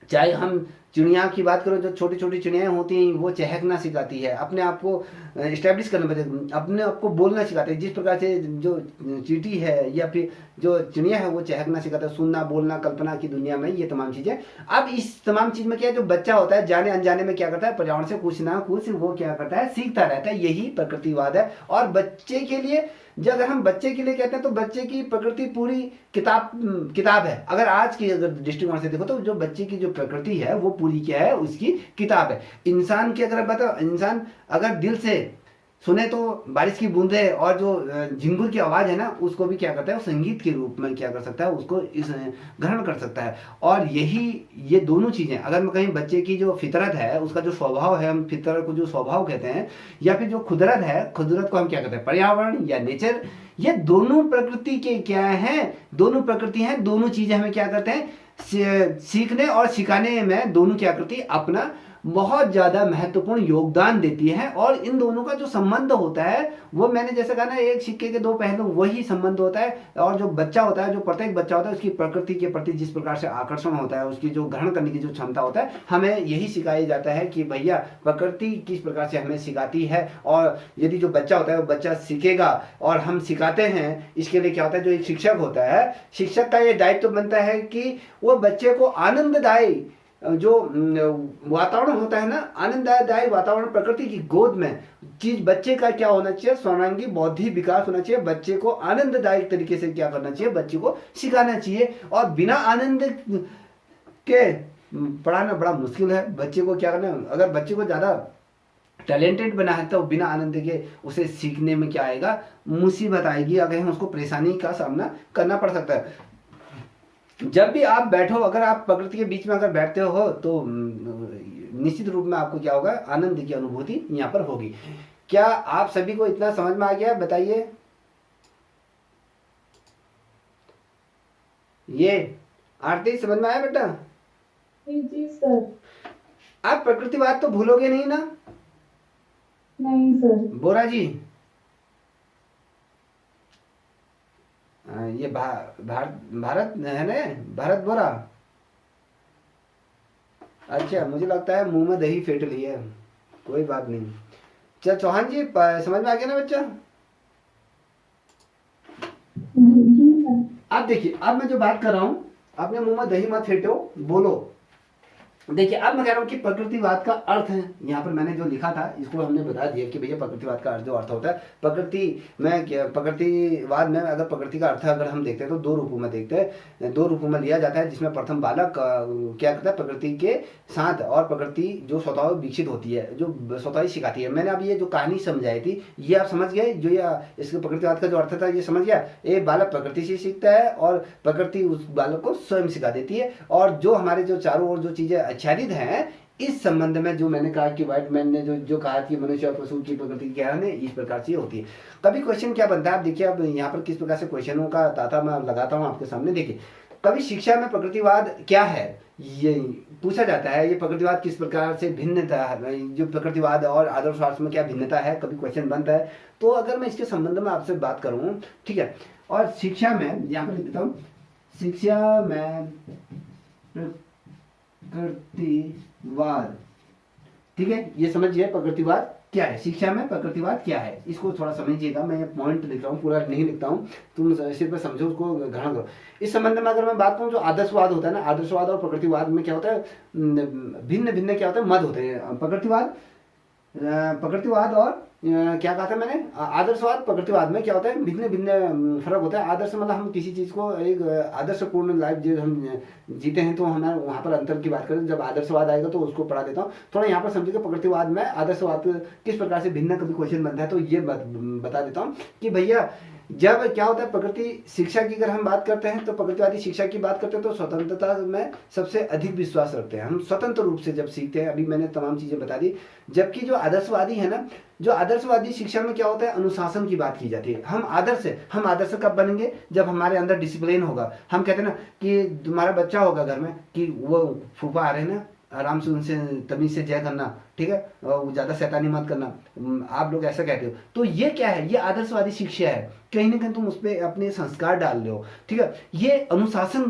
चाहे हम चिड़िया की बात करो, जो छोटी छोटी चिड़ियाँ होती हैं वो चहकना सिखाती है, अपने आप को इस्टेब्लिश करना पड़ता है, अपने आप को बोलना सिखाते हैं। जिस प्रकार से जो चींटी है या फिर जो चिड़िया है वो चहकना सिखाता है, सुनना, बोलना, कल्पना की दुनिया में, ये तमाम चीजें। अब इस तमाम चीज में क्या है, जो बच्चा होता है जाने अनजाने में क्या करता है, पर्यावरण से कुछ ना कुछ वो क्या करता है, सीखता रहता है। यही प्रकृतिवाद है। और बच्चे के लिए, जब अगर हम बच्चे के लिए कहते हैं तो बच्चे की प्रकृति पूरी किताब है। अगर आज की अगर दृष्टिकोण से देखो तो जो बच्चे की जो प्रकृति है वो पूरी क्या है, उसकी किताब है। इंसान की अगर बताओ, इंसान अगर दिल से सुने तो बारिश की बूंदे और जो झिंगुर की आवाज है ना, उसको भी क्या करता है, वो संगीत के रूप में क्या कर सकता है, उसको इस ग्रहण कर सकता है। और ये दोनों चीजें, अगर मैं कहीं बच्चे की जो फितरत है, उसका जो स्वभाव है, हम फितरत को जो स्वभाव कहते हैं, या फिर जो खुदरत है, खुदरत को हम क्या कहते हैं, पर्यावरण या नेचर, ये दोनों प्रकृति के क्या हैं, दोनों प्रकृति हैं। दोनों चीजें हमें क्या करते हैं, सीखने और सिखाने में दोनों क्या करती है, अपना बहुत ज्यादा महत्वपूर्ण योगदान देती है। और इन दोनों का जो संबंध होता है वो, मैंने जैसे कहा ना, एक सिक्के के दो पहलू, वही संबंध होता है। और जो बच्चा होता है, जो प्रत्येक बच्चा होता है, उसकी प्रकृति के प्रति जिस प्रकार से आकर्षण होता है, उसकी जो ग्रहण करने की जो क्षमता होता है, हमें यही सिखाया जाता है कि भैया प्रकृति किस प्रकार से हमें सिखाती है। और यदि जो बच्चा होता है वो बच्चा सीखेगा और हम सिखाते हैं, इसके लिए क्या होता है, जो एक शिक्षक होता है, शिक्षक का ये दायित्व बनता है कि वो बच्चे को आनंददायी जो वातावरण होता है ना, आनंददायी वातावरण, प्रकृति की गोद में चीज, बच्चे का क्या होना चाहिए, स्वर्णांगी बौद्धिक विकास होना चाहिए। बच्चे को आनंददायक तरीके से क्या करना चाहिए, बच्चे को सिखाना चाहिए। और बिना आनंद के पढ़ाना बड़ा मुश्किल है। बच्चे को क्या करना, अगर बच्चे को ज्यादा टैलेंटेड बना है तो बिना आनंद के उसे सीखने में क्या आएगा, मुसीबत आएगी, अगर हम उसको परेशानी का सामना करना पड़ सकता है। जब भी आप बैठो, अगर आप प्रकृति के बीच में अगर बैठते हो तो निश्चित रूप में आपको क्या होगा, आनंद की अनुभूति यहाँ पर होगी। क्या आप सभी को इतना समझ में आ गया? बताइए। ये आरती समझ में आया बेटा? जी सर। आप प्रकृतिवाद तो भूलोगे नहीं ना? नहीं सर। बोरा जी, ये भारत है ना, भारत बोरा। अच्छा, मुझे लगता है मुंह में दही फेंट ली है, कोई बात नहीं। चल चौहान जी, समझ में आ गया ना बच्चा? जी सर। अब देखिए, अब मैं जो बात कर रहा हूं, अपने मुंह में दही मत फेंटो, बोलो। देखिए, अब मैं कह रहा हूँ कि प्रकृतिवाद का अर्थ है, यहाँ पर मैंने जो लिखा था इसको हमने बता दिया कि भैया प्रकृतिवाद का अर्थ जो अर्थ होता है, प्रकृतिवाद में अगर प्रकृति का अर्थ अगर हम देखते हैं तो दो रूपों में देखते हैं, दो रूपों में लिया जाता है, जिसमें प्रथम बालक क्या करता है प्रकृति के साथ, और प्रकृति जो स्वतः विकसित होती है, जो स्वतः ही सिखाती है। मैंने अब ये जो कहानी समझाई थी ये आप समझ गए, जो ये इसके प्रकृतिवाद का जो अर्थ था ये समझ गया। एक बालक प्रकृति से सीखता है और प्रकृति उस बालक को स्वयं सिखा देती है, और जो हमारे जो चारों ओर जो चीजें आच्छादित हैं, इस संबंध में जो मैंने कहा कि व्हाइटमैन ने जो कहा कि मनुष्य और पशु की प्रकृति क्या है, इस प्रकार से होती है। कभी क्वेश्चन क्या बनता है, आप देखिए अब यहाँ पर किस प्रकार से क्वेश्चनों का तांता मैं लगाता हूँ आपके सामने। देखिए, कभी शिक्षा में प्रकृतिवाद क्या है ये पूछा जाता है, ये प्रकृतिवाद किस प्रकार से भिन्नता है, जो प्रकृतिवाद और आदर्शवाद में क्या भिन्नता है, कभी क्वेश्चन बनता है। तो अगर मैं इसके संबंध में आपसे बात करूं, ठीक है, और शिक्षा में यहाँ पर लिख देता हूँ, शिक्षा में प्रकृतिवाद, ठीक है, ये समझिए प्रकृतिवाद क्या है, शिक्षा में प्रकृतिवाद क्या है, इसको थोड़ा समझिएगा। मैं ये पॉइंट लिख रहा हूँ, पूरा नहीं लिखता हूँ, तुम सिर्फ समझो, उसको ग्रहण करो। इस संबंध में अगर मैं बात करूँ, जो आदर्शवाद होता है ना, आदर्शवाद और प्रकृतिवाद में क्या होता है, भिन्न भिन्न क्या होता है, मत होते हैं। प्रकृतिवाद और क्या कहा था मैंने, आदर्शवाद प्रकृतिवाद में क्या होता है, भिन्न भिन्न फर्क होता है। आदर्श मतलब हम किसी चीज को एक आदर्शपूर्ण लाइफ जो हम जीते हैं, तो हमें वहां पर अंतर की बात करें, जब आदर्शवाद आएगा तो उसको पढ़ा देता हूँ। थोड़ा यहाँ पर समझिए प्रकृतिवाद में आदर्शवाद किस प्रकार से भिन्न कभी क्वेश्चन बनता है, तो ये बता देता हूँ कि भैया जब क्या होता है, प्रकृति शिक्षा की अगर हम बात करते हैं, तो प्रकृतिवादी शिक्षा की बात करते हैं तो स्वतंत्रता में सबसे अधिक विश्वास रखते हैं, हम स्वतंत्र रूप से जब सीखते हैं। अभी मैंने तमाम चीजें बता दी। जबकि जो आदर्शवादी है ना, जो आदर्शवादी शिक्षा में क्या होता है, अनुशासन की बात की जाती है। हम आदर्श कब बनेंगे, जब हमारे अंदर डिसिप्लिन होगा। हम कहते हैं ना कि तुम्हारा बच्चा होगा घर में कि वो फूफा आ रहे हैं ना, आराम से उनसे तमीज से जय करना, ठीक है, और ज्यादा शैतानी मत करना, आप लोग ऐसा कहते हो। तो ये क्या है, ये आदर्शवादी शिक्षा है, कहीं ना कहीं तुम उस पर अपने संस्कार डाल रहे हो, ठीक है। ये अनुशासन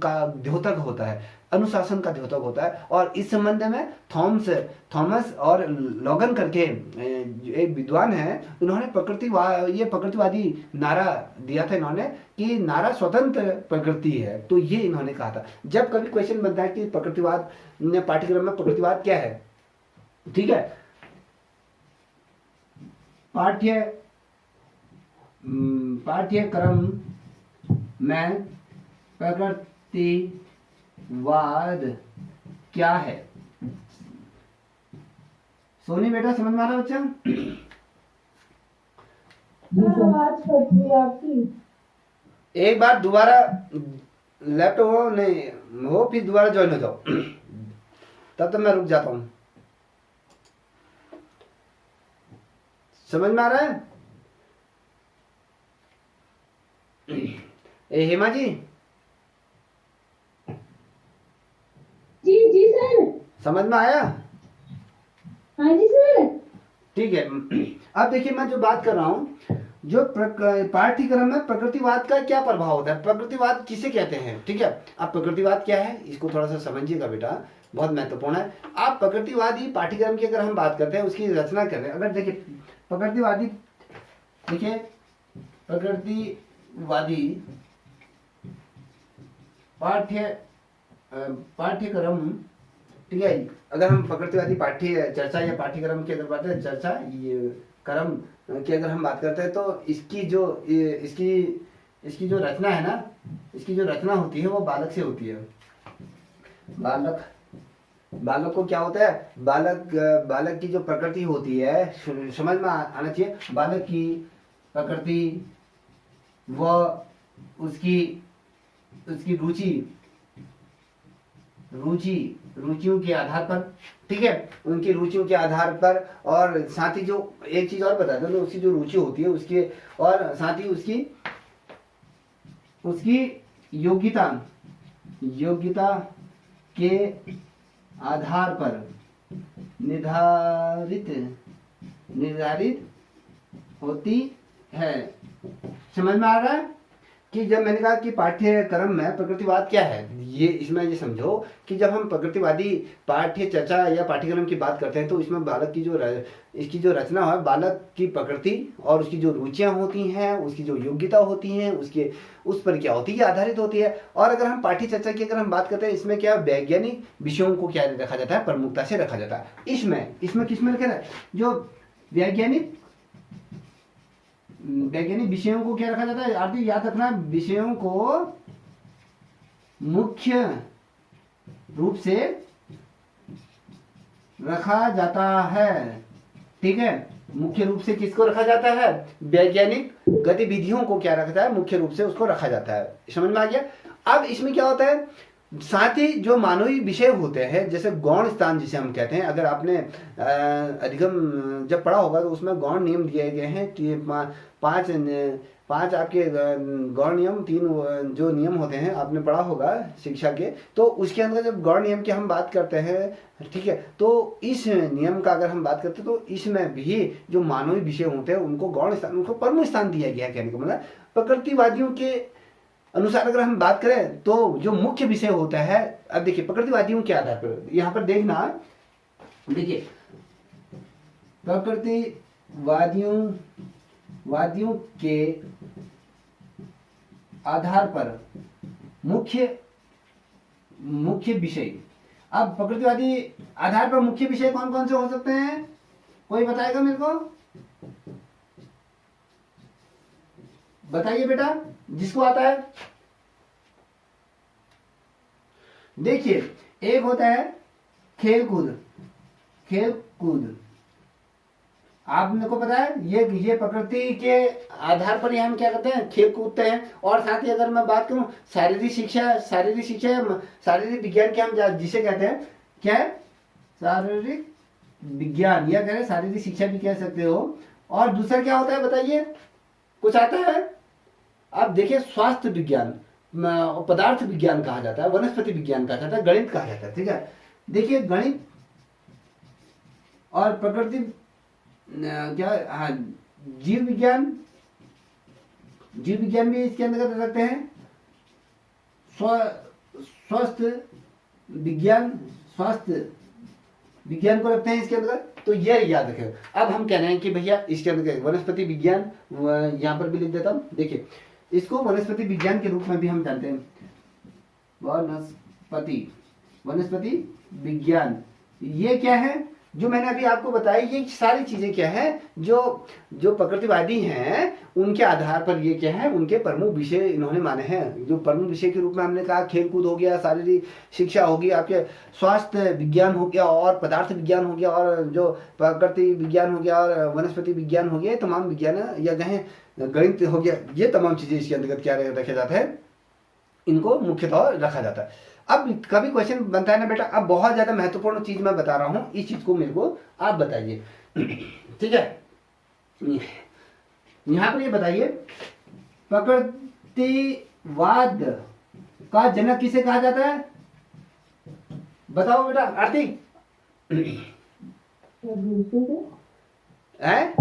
का द्योतक होता है, अनुशासन का द्योतक होता है। और इस संबंध में थॉमस और लॉगन करके एक विद्वान है, उन्होंने प्रकृतिवादी नारा दिया था इन्होंने, कि नारा स्वतंत्र प्रकृति है। तो ये इन्होंने कहा था। जब कभी क्वेश्चन बनता है कि प्रकृतिवाद पाठ्यक्रम में प्रकृतिवाद क्या है, ठीक है, पाठ्यक्रम में प्रकृतिवाद क्या है। सोनी बेटा समझ में आ रहा बच्चा? आवाज कट रही है आपकी। एक बार दोबारा लैपटॉप हो नहीं हो, फिर दोबारा ज्वाइन हो जाओ, तब तक मैं रुक जाता हूं। समझ में आ रहा है? हेमा जी जी सर। समझ में आया? हाँ जी सर। ठीक है। अब देखिए, मैं जो बात कर रहा हूं, जो पाठ्यक्रम में प्रकृतिवाद का क्या प्रभाव होता है, प्रकृतिवाद किसे कहते हैं, ठीक है। अब प्रकृतिवाद क्या है, इसको थोड़ा सा समझिएगा बेटा, बहुत महत्वपूर्ण है। आप प्रकृतिवादी पाठ्यक्रम की अगर हम बात करते हैं, उसकी रचना कर रहे हैं, अगर देखिए प्रकृतिवादी, देखिए प्रकृतिवादी पाठ्यक्रम, ठीक है, अगर हम प्रकृतिवादी चर्चा या पाठ्यक्रम की अगर बात करें, चर्चा ये क्रम की अगर हम बात करते हैं, तो इसकी जो रचना है ना, इसकी जो रचना होती है वो बालक से होती है। बालक को क्या होता है, बालक की जो प्रकृति होती है, समझ में आना चाहिए, बालक की प्रकृति व उसकी रुचि रुचियों के आधार पर, ठीक है, उनकी रुचियों के आधार पर, और साथ ही जो एक चीज और बता दो, उसकी जो रुचि होती है उसके, और साथ ही उसकी योग्यता के आधार पर निर्धारित होती है। समझ में आ रहा है कि जब मैंने कहा कि पाठ्यक्रम में प्रकृतिवाद क्या है, ये इसमें ये समझो कि जब हम प्रकृतिवादी पाठ्य चर्चा या पाठ्यक्रम की बात करते हैं तो इसमें बालक की इसकी जो रचना है, बालक की प्रकृति और उसकी जो रुचियां होती हैं, उसकी जो योग्यता होती हैं, उस पर क्या होती है, आधारित होती है। और अगर हम पाठ्य चर्चा की अगर हम बात करते हैं, इसमें क्या वैज्ञानिक विषयों को क्या रखा जाता है, प्रमुखता से रखा जाता है। इसमें किसमें रखा जाता है, जो वैज्ञानिक विषयों को क्या रखा जाता है, आरती याद रखना, विषयों को मुख्य रूप से रखा जाता है, ठीक है। मुख्य रूप से किसको रखा जाता है, वैज्ञानिक गतिविधियों को क्या रखता है, मुख्य रूप से उसको रखा जाता है। समझ में आ गया। अब इसमें क्या होता है, साथ ही जो मानवीय विषय होते हैं, जैसे गौण स्थान जिसे हम कहते हैं, अगर आपने अधिगम जब पढ़ा होगा तो उसमें गौण नियम दिए गए हैं कि पांच आपके गौण नियम, 3 जो नियम होते हैं आपने पढ़ा होगा शिक्षा के, तो उसके अंदर जब गौण नियम की हम बात करते हैं, ठीक है, तो इस नियम का अगर हम बात करते हैं तो इसमें भी जो मानवीय विषय होते हैं उनको गौण स्थान, उनको प्रमुख स्थान दिया गया है। कहने का मतलब प्रकृतिवादियों के अनुसार अगर हम बात करें तो जो मुख्य विषय होता है, अब देखिए प्रकृतिवादियों के आधार पर यहाँ पर देखना, देखिए प्रकृतिवादियों के आधार पर मुख्य विषय। अब प्रकृतिवादी आधार पर मुख्य विषय कौन कौन से हो सकते हैं, कोई बताएगा मेरे को, बताइए बेटा जिसको आता है। देखिए एक होता है खेलकूद, आपने को पता है ये प्रकृति के आधार पर हम क्या करते हैं, खेल कूदते हैं। और साथ ही अगर मैं बात करूं शारीरिक विज्ञान के हम जिसे कहते हैं क्या है, शारीरिक विज्ञान, या कह रहे शारीरिक शिक्षा भी कह सकते हो। और दूसरा क्या होता है बताइए, कुछ आता है। अब देखिए स्वास्थ्य विज्ञान, पदार्थ विज्ञान कहा जाता है, वनस्पति विज्ञान कहा जाता है, गणित कहा जाता है, ठीक है। देखिए गणित और प्रकृति क्या, हाँ, जीव विज्ञान भी इसके अंतर्गत रखते हैं। स्वास्थ्य विज्ञान को रखते हैं इसके अंतर्गत, तो ये याद रखें। अब हम कह रहे हैं कि भैया इसके अंदर वनस्पति विज्ञान, यहाँ पर भी लिख देता हूँ। देखिए इसको वनस्पति विज्ञान के रूप में भी हम जानते हैं, वनस्पति विज्ञान। ये क्या है जो मैंने अभी आपको बताया, ये सारी चीजें क्या है जो प्रकृतिवादी हैं उनके आधार पर ये क्या है, उनके प्रमुख विषय इन्होंने माने हैं। जो प्रमुख विषय के रूप में हमने कहा खेलकूद हो गया, शारीरिक शिक्षा होगी, आपके स्वास्थ्य विज्ञान हो गया, और पदार्थ विज्ञान हो गया, और जो प्रकृति विज्ञान हो गया, और वनस्पति विज्ञान हो गया, तमाम विज्ञान, या कहें गणित हो गया, ये तमाम चीजें इसके अंतर्गत क्या रखा जाता है, इनको मुख्यतः रखा जाता है। अब कभी क्वेश्चन बनता है ना बेटा, अब बहुत ज्यादा महत्वपूर्ण चीज मैं बता रहा हूं, इस चीज को मेरे को आप बताइए, ठीक है। यहां पर ये बताइए प्रकृतिवाद का जनक किसे कहा जाता है, बताओ बेटा आरती। है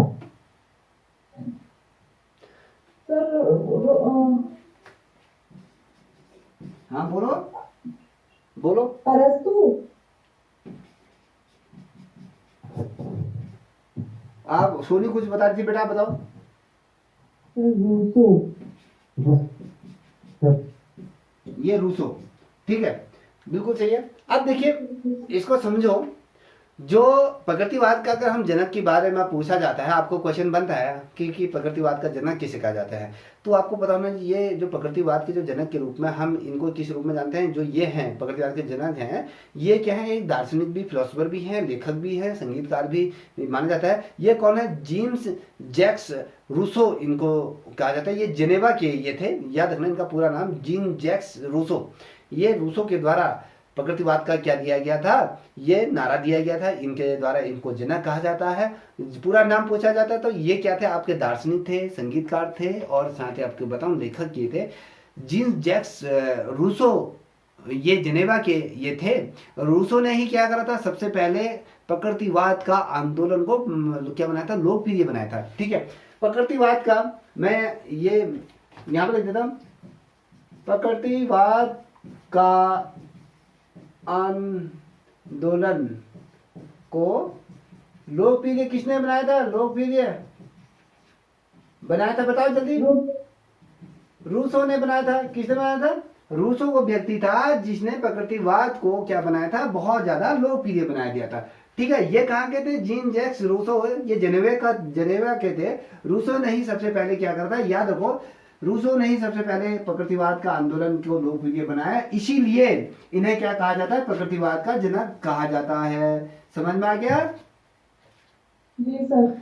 सर हाँ बोलो। अरस्तु। आप सोनी कुछ बता रही थी बेटा, बताओ। ये रूसो, ठीक है, बिल्कुल सही है। अब देखिए इसको समझो, जो प्रकृतिवाद का अगर हम जनक के बारे में पूछा जाता है, आपको क्वेश्चन बनता है कि प्रकृतिवाद का जनक किसे कहा जाता है, तो आपको पता होना ये जो प्रकृतिवाद के जो जनक के रूप में हम इनको किस रूप में जानते हैं, जो ये हैं प्रकृतिवाद के जनक हैं, ये क्या है, एक दार्शनिक भी, फिलोसोफर भी हैं, लेखक भी हैं, संगीतकार भी माना जाता है। ये कौन है, जीम्स जैक्स रूसो इनको कहा जाता है। ये जेनेवा के ये थे, याद रखना इनका पूरा नाम, जीन जैक्स रूसो। ये रूसो के द्वारा प्रकृतिवाद का क्या दिया गया था, ये नारा दिया गया था, इनके द्वारा इनको जनक कहा जाता है। पूरा नाम पूछा जाता है तो ये क्या थे, आपके दार्शनिक थे, संगीतकार थे, और साथ ही आपको बताऊं लेखक ये थे जीन जैक्स रूसो। ये जेनेवा के ये थे। रूसो ने ही क्या करा था, सबसे पहले प्रकृतिवाद का आंदोलन को क्या बनाया था, लोकप्रिय बनाया था। ठीक है, प्रकृतिवाद का मैं ये यहाँ पर लिख देता हूँ, प्रकृतिवाद का आंदोलन को लोकप्रिय किसने बनाया था, लोकप्रिय बनाया था, बताओ जल्दी। रूसो ने बनाया था। किसने बनाया था, रूसो वो व्यक्ति था जिसने प्रकृतिवाद को क्या बनाया था, बहुत ज्यादा लोकप्रिय बना दिया था। ठीक है, ये कहाँ के थे, जीन जैक्स रूसो, ये जेनेवा के थे। रूसो ने ही सबसे पहले क्या करा था, याद रखो, रूसो ने ही सबसे पहले प्रकृतिवाद का आंदोलन को लोकप्रिय बनाया, इसीलिए इन्हें क्या कहा जाता है, प्रकृतिवाद का जनक कहा जाता है। समझ में आ गया? जी सर।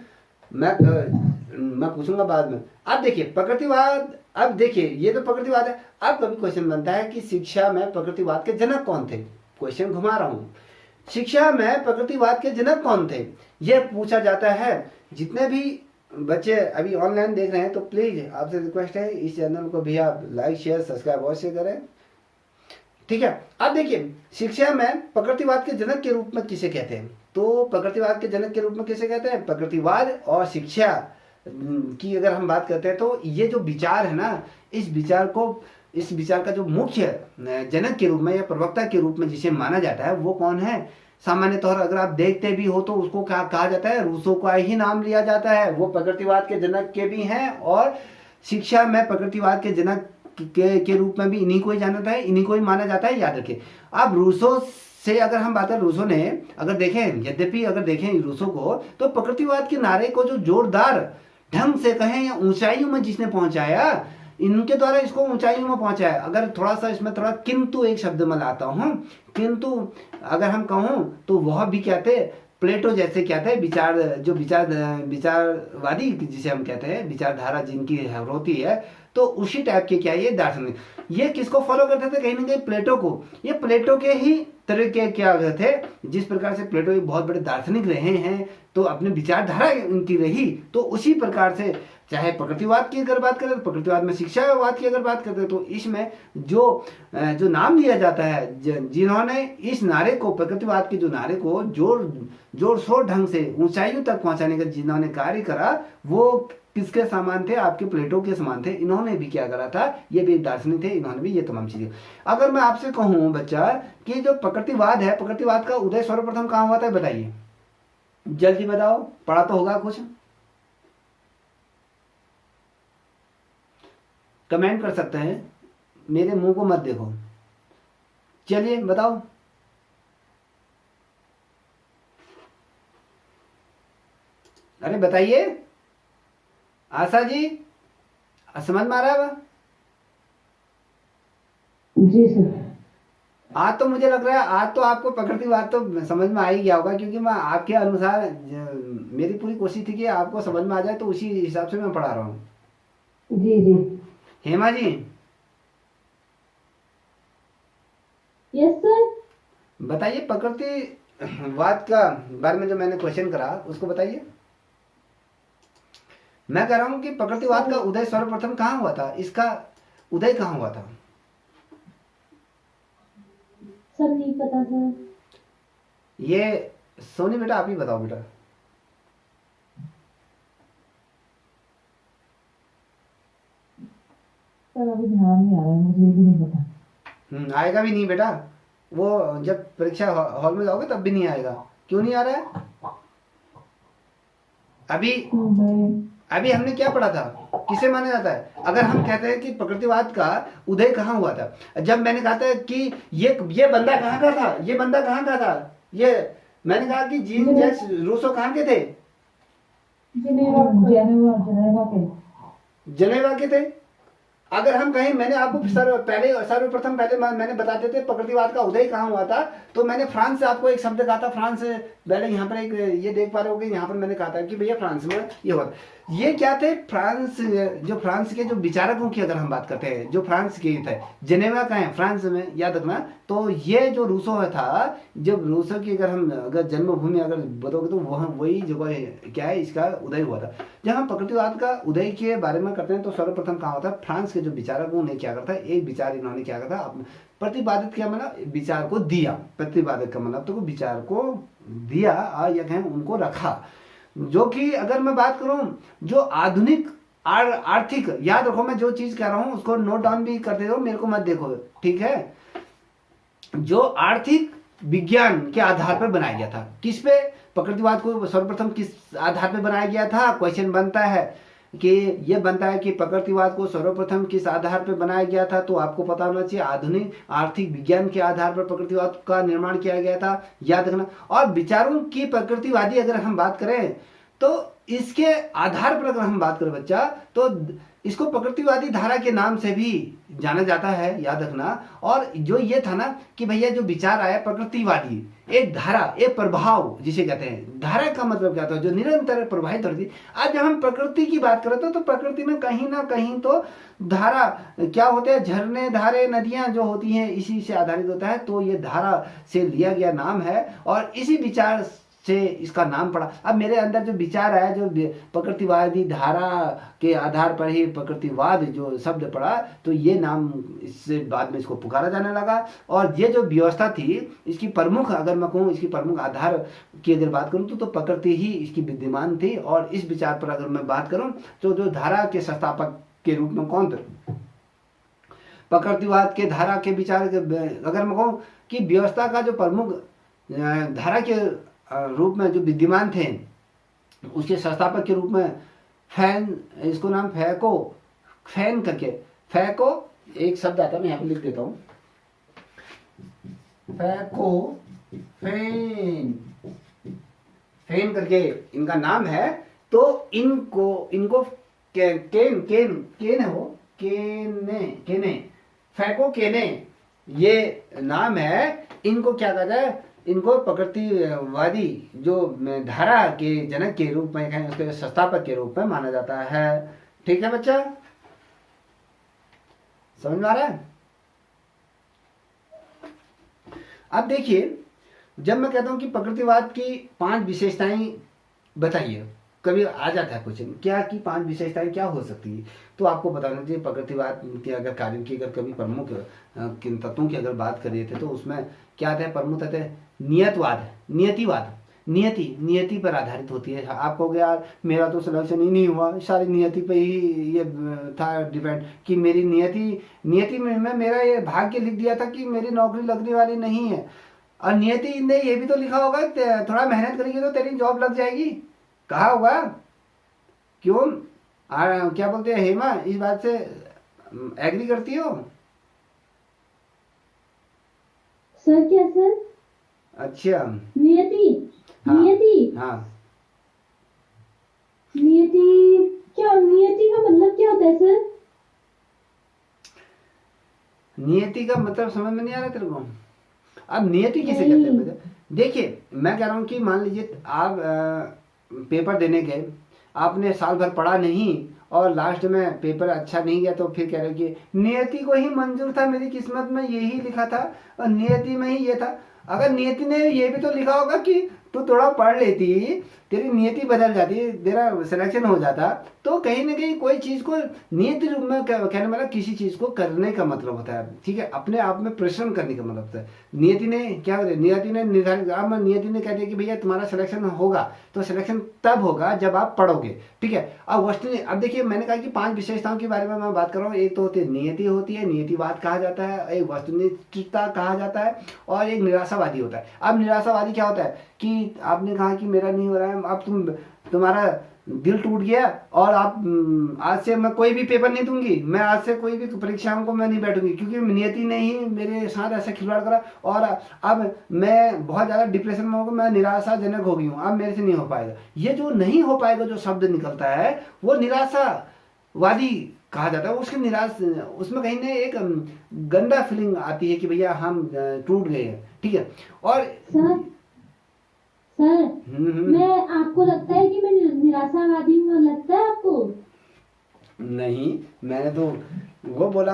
मैं पूछूंगा बाद में। अब देखिए प्रकृतिवाद, अब देखिए ये तो प्रकृतिवाद है। अब कभी क्वेश्चन बनता है कि शिक्षा में प्रकृतिवाद के जनक कौन थे। क्वेश्चन घुमा रहा हूं, शिक्षा में प्रकृतिवाद के जनक कौन थे, यह पूछा जाता है। जितने भी बच्चे अभी ऑनलाइन देख रहे हैं तो प्लीज आपसे रिक्वेस्ट है, इस चैनल को भी आप लाइक शेयर सब्सक्राइब अवश्य करें। ठीक है, अब देखिए शिक्षा में प्रकृतिवाद के जनक के रूप में किसे कहते हैं, तो प्रकृतिवाद के जनक के रूप में किसे कहते हैं, प्रकृतिवाद और शिक्षा की अगर हम बात करते हैं तो ये जो विचार है ना, इस विचार का जो मुख्य जनक के रूप में या प्रवक्ता के रूप में जिसे माना जाता है वो कौन है। सामान्य तौर अगर आप देखते भी हो तो उसको क्या कहा जाता है, रूसो का ही नाम लिया जाता है। वो प्रकृतिवाद के जनक के भी हैं और शिक्षा में प्रकृतिवाद के जनक के रूप में भी इन्हीं को ही जाना है, इन्हीं को ही माना जाता है, याद रखिए। अब रूसो से अगर हम बात करें, रूसो ने अगर देखें, यद्यपि अगर देखें रूसो को, तो प्रकृतिवाद के नारे को जो जोरदार ढंग से कहें या ऊंचाइयों में जिसने पहुंचाया, इनके द्वारा इसको ऊंचाइयों में पहुंचाया। अगर थोड़ा सा इसमें थोड़ा किंतु एक शब्द में लाता हूं, किंतु अगर हम कहूं तो वह भी क्या थे, प्लेटो जैसे क्या थे, विचारवादी जिसे हम कहते हैं, विचारधारा जिनकी होती है, तो उसी टाइप के क्या ये दार्शनिक, ये किसको फॉलो करते थे, कहीं ना कहीं प्लेटो को। ये प्लेटो के ही तरह के क्या थे, जिस प्रकार से प्लेटो एक बहुत बड़े दार्शनिक रहे हैं तो अपनी विचारधारा उनकी रही, तो उसी प्रकार से चाहे प्रकृतिवाद की अगर बात करें तो प्रकृतिवाद में शिक्षावाद की अगर बात करते हैं तो इसमें जो नाम लिया जाता है, जिन्होंने इस नारे को, प्रकृतिवाद के जो नारे को जोर शोर ढंग से ऊंचाइयों तक पहुंचाने का जिन्होंने कार्य करा, वो किसके समान थे, आपके प्लेटो के समान थे। इन्होंने भी क्या करा था, ये भी दार्शनिक थे, इन्होंने भी ये तमाम चीजें। अगर मैं आपसे कहूं बच्चा कि जो प्रकृतिवाद है, प्रकृतिवाद का उदय सर्वप्रथम कहां हुआ था, बताइए जल्दी बताओ, पढ़ा तो होगा कुछ, कमेंट कर सकते हैं, मेरे मुंह को मत देखो, चलिए बताओ। अरे बताइए आशा जी, समझ में आ रहा है? जी सर। आज तो मुझे लग रहा है, आज तो आपको प्रकृतिवाद तो समझ में आ ही गया होगा, क्योंकि मैं आपके अनुसार, मेरी पूरी कोशिश थी कि आपको समझ में आ जाए, तो उसी हिसाब से मैं पढ़ा रहा हूँ। जी जी। Hema ji, yes sir. बताइए प्रकृतिवाद का बारे में जो मैंने क्वेश्चन करा उसको बताइए। मैं कह रहा हूं कि प्रकृतिवाद का उदय सर्वप्रथम कहां हुआ था, इसका उदय कहां हुआ था? सर नहीं पता सर। ये सोनी बेटा आप ही बताओ बेटा। सर अभी ध्यान नहीं आ रहा है, मुझे ये भी नहीं पता। आएगा भी नहीं बेटा, वो जब परीक्षा हॉल में जाओगे तब भी नहीं आएगा। क्यों नहीं आ रहा है? अभी हमने क्या पढ़ा था, किसे माना जाता है? अगर हम कहते हैं कि प्रकृतिवाद का उदय कहाँ हुआ था, जब मैंने कहा था कि ये बंदा कहाँ का था, ये बंदा कहाँ का था, ये मैंने कहा कि जीन जैक्स रूसो कहाँ के थे? जनेवा के थे। अगर हम कहें, मैंने आपको सर्वप्रथम पहले मैंने बताते थे प्रकृतिवाद का उदय कहाँ हुआ था, तो मैंने फ्रांस से आपको एक शब्द कहा था। फ्रांस से पहले यहाँ पर एक ये देख पा रहे होगे, यहाँ पर मैंने कहा था कि भैया फ्रांस में ये हुआ था। ये क्या थे, फ्रांस, जो फ्रांस के जो विचारकों की अगर हम बात करते हैं, जो फ्रांस के थे, जेनेवा का है फ्रांस में, याद रखना। तो ये जो रूसो था, जब रूसो की अगर जन्मभूमि अगर बताओगे तो वह वही जगह क्या है, इसका उदय हुआ था। जब हम प्रकृतिवाद का उदय के बारे में करते हैं तो सर्वप्रथम कहाँ होता है, फ्रांस के जो विचारकों ने क्या करता है, एक विचार इन्होंने क्या करता है, प्रतिपादित किया, मतलब विचार को दिया। प्रतिपादित का मतलब तो विचार को दिया, या कहें उनको रखा। जो कि अगर मैं बात करूं, जो आधुनिक आर्थिक, याद रखो मैं जो चीज कह रहा हूं उसको नोट डाउन भी करते रहो, मेरे को मत देखो, ठीक है। जो आर्थिक विज्ञान के आधार पर बनाया गया था, किस पे, प्रकृतिवाद को सर्वप्रथम किस आधार पर बनाया गया था, क्वेश्चन बनता है कि ये बनता है कि प्रकृतिवाद को सर्वप्रथम किस आधार पर बनाया गया था, तो आपको पता होना चाहिए आधुनिक आर्थिक विज्ञान के आधार पर प्रकृतिवाद का निर्माण किया गया था, याद रखना। और विचारों की प्रकृतिवादी अगर हम बात करें तो इसके आधार पर अगर हम बात करें बच्चा, तो इसको प्रकृतिवादी धारा के नाम से भी जाना जाता है, याद रखना। और जो ये था ना कि भैया जो विचार आया प्रकृतिवादी, एक धारा, एक प्रभाव जिसे कहते हैं, धारा का मतलब क्या था, जो निरंतर प्रवाहित होती। आज जब हम प्रकृति की बात करते तो प्रकृति में कहीं ना कहीं तो धारा क्या होते हैं, झरने, धारे, नदियां जो होती हैं, इसी से आधारित होता है। तो ये धारा से लिया गया नाम है और इसी विचार से इसका नाम पड़ा। अब मेरे अंदर जो विचार आया, जो प्रकृतिवादी धारा के आधार पर ही प्रकृतिवाद जो शब्द पड़ा, तो ये नाम इससे बाद में इसको पुकारा जाने लगा। और ये जो व्यवस्था थी, इसकी प्रमुख, अगर मैं कहूँ इसकी प्रमुख आधार की अगर बात करूँ तो प्रकृति ही इसकी विद्यमान थी। और इस विचार पर अगर मैं बात करूँ तो जो धारा के संस्थापक के रूप में कौन थे, प्रकृतिवाद के धारा के विचार, अगर मैं कहूँ कि व्यवस्था का जो प्रमुख धारा के रूप में जो विद्यमान थे, उसके संस्थापक के रूप में फैन, इसको नाम फैको, फैन करके, फैको एक शब्द आता है, मैं यहाँ पे लिख देता हूँ, फैको, फैन, फैन करके इनका नाम है। तो इनको केन है वो, केने, फैको केने ये नाम है। इनको क्या कहता है, इनको प्रकृतिवादी जो धारा के जनक के रूप में कहें, उसके संस्थापक के रूप में माना जाता है। ठीक है बच्चा, समझ में आ रहा है। अब देखिए, जब मैं कहता हूं कि प्रकृतिवाद की 5 विशेषताएं बताइए, कभी आ जाता है क्वेश्चन, क्या की 5 विशेषताएं क्या हो सकती है, तो आपको बताना चाहिए प्रकृतिवाद के अगर कार्यों की, अगर कभी प्रमुख किन तत्वों की अगर बात कर रहे थे तो उसमें क्या आता है, प्रमुख आता है नियतवाद, नियतिवाद, नियति पर आधारित होती है। आप कहोगे यार मेरा तो सिलेक्शन ही नहीं हुआ, सारी नियति पे ही ये था डिपेंड, कि मेरी नियति में मेरा ये भाग्य लिख दिया था कि मेरी नौकरी लगने वाली नहीं है। और नियति ने ये भी तो लिखा होगा थोड़ा मेहनत करेगी तो तेरी जॉब लग जाएगी, कहा होगा। क्यों, क्या बोलते हैं हेमा, इस बात से एग्री करती हो? सर क्या सर? अच्छा, नियति, हाँ, नियति, हाँ, नियति क्या, नियति का मतलब क्या होता है सर? नियति का मतलब समझ में नहीं आ रहा तेरे को? अब नियति किसे कहते हैं? देखिए मैं कह रहा हूँ कि मान लीजिए आप पेपर देने गए, आपने साल भर पढ़ा नहीं और लास्ट में पेपर अच्छा नहीं गया, तो फिर कह रहे कि नियति को ही मंजूर था, मेरी किस्मत में यही लिखा था और नियति में ही ये था। अगर नियति ने ये भी तो लिखा होगा कि तू थोड़ा पढ़ लेती, तेरी नियति बदल जाती, तेरा सिलेक्शन हो जाता, तो कहीं ना कहीं कोई चीज़ को नियति रूप में कहने वाला किसी चीज़ को करने का मतलब होता है, ठीक है, अपने आप में परिश्रम करने का मतलब होता है। नियति ने क्या करे, नियति ने निर्धारित, अब नियति ने कह दिया कि भैया तुम्हारा सिलेक्शन होगा, तो सिलेक्शन तब होगा जब आप पढ़ोगे, ठीक है। अब वस्तु, अब देखिए मैंने कहा कि 5 विशेषताओं के बारे में मैं बात कर रहा हूँ। एक तो होती है नियति, होती है नियतिवाद कहा जाता है, एक वस्तुनिष्ठता कहा जाता है, और एक निराशावादी होता है। अब निराशावादी क्या होता है कि आपने कहा कि मेरा नहीं हो रहा है, अब तुम्हारा दिल टूट गया और आप आज से मैं कोई भी पेपर नहीं दूंगी, मैं आज से कोई भी परीक्षाओं को मैं नहीं बैठूंगी, क्योंकि नियति ने ही मेरे साथ ऐसा खिलवाड़ करा और अब मैं बहुत ज़्यादा डिप्रेशन में हो गया, मैं निराशाजनक हो गई हूँ, अब मेरे से नहीं हो पाएगा। ये जो नहीं हो पाएगा जो शब्द निकलता है वो निराशावादी कहा जाता है। उसके उसमें कहीं ना एक गंदा फीलिंग आती है कि भैया हम टूट गए हैं, ठीक है। और सर हम्म। मैं आपको लगता है कि मैं निराशावादी हूँ, लगता है आपको? नहीं, मैंने तो वो बोला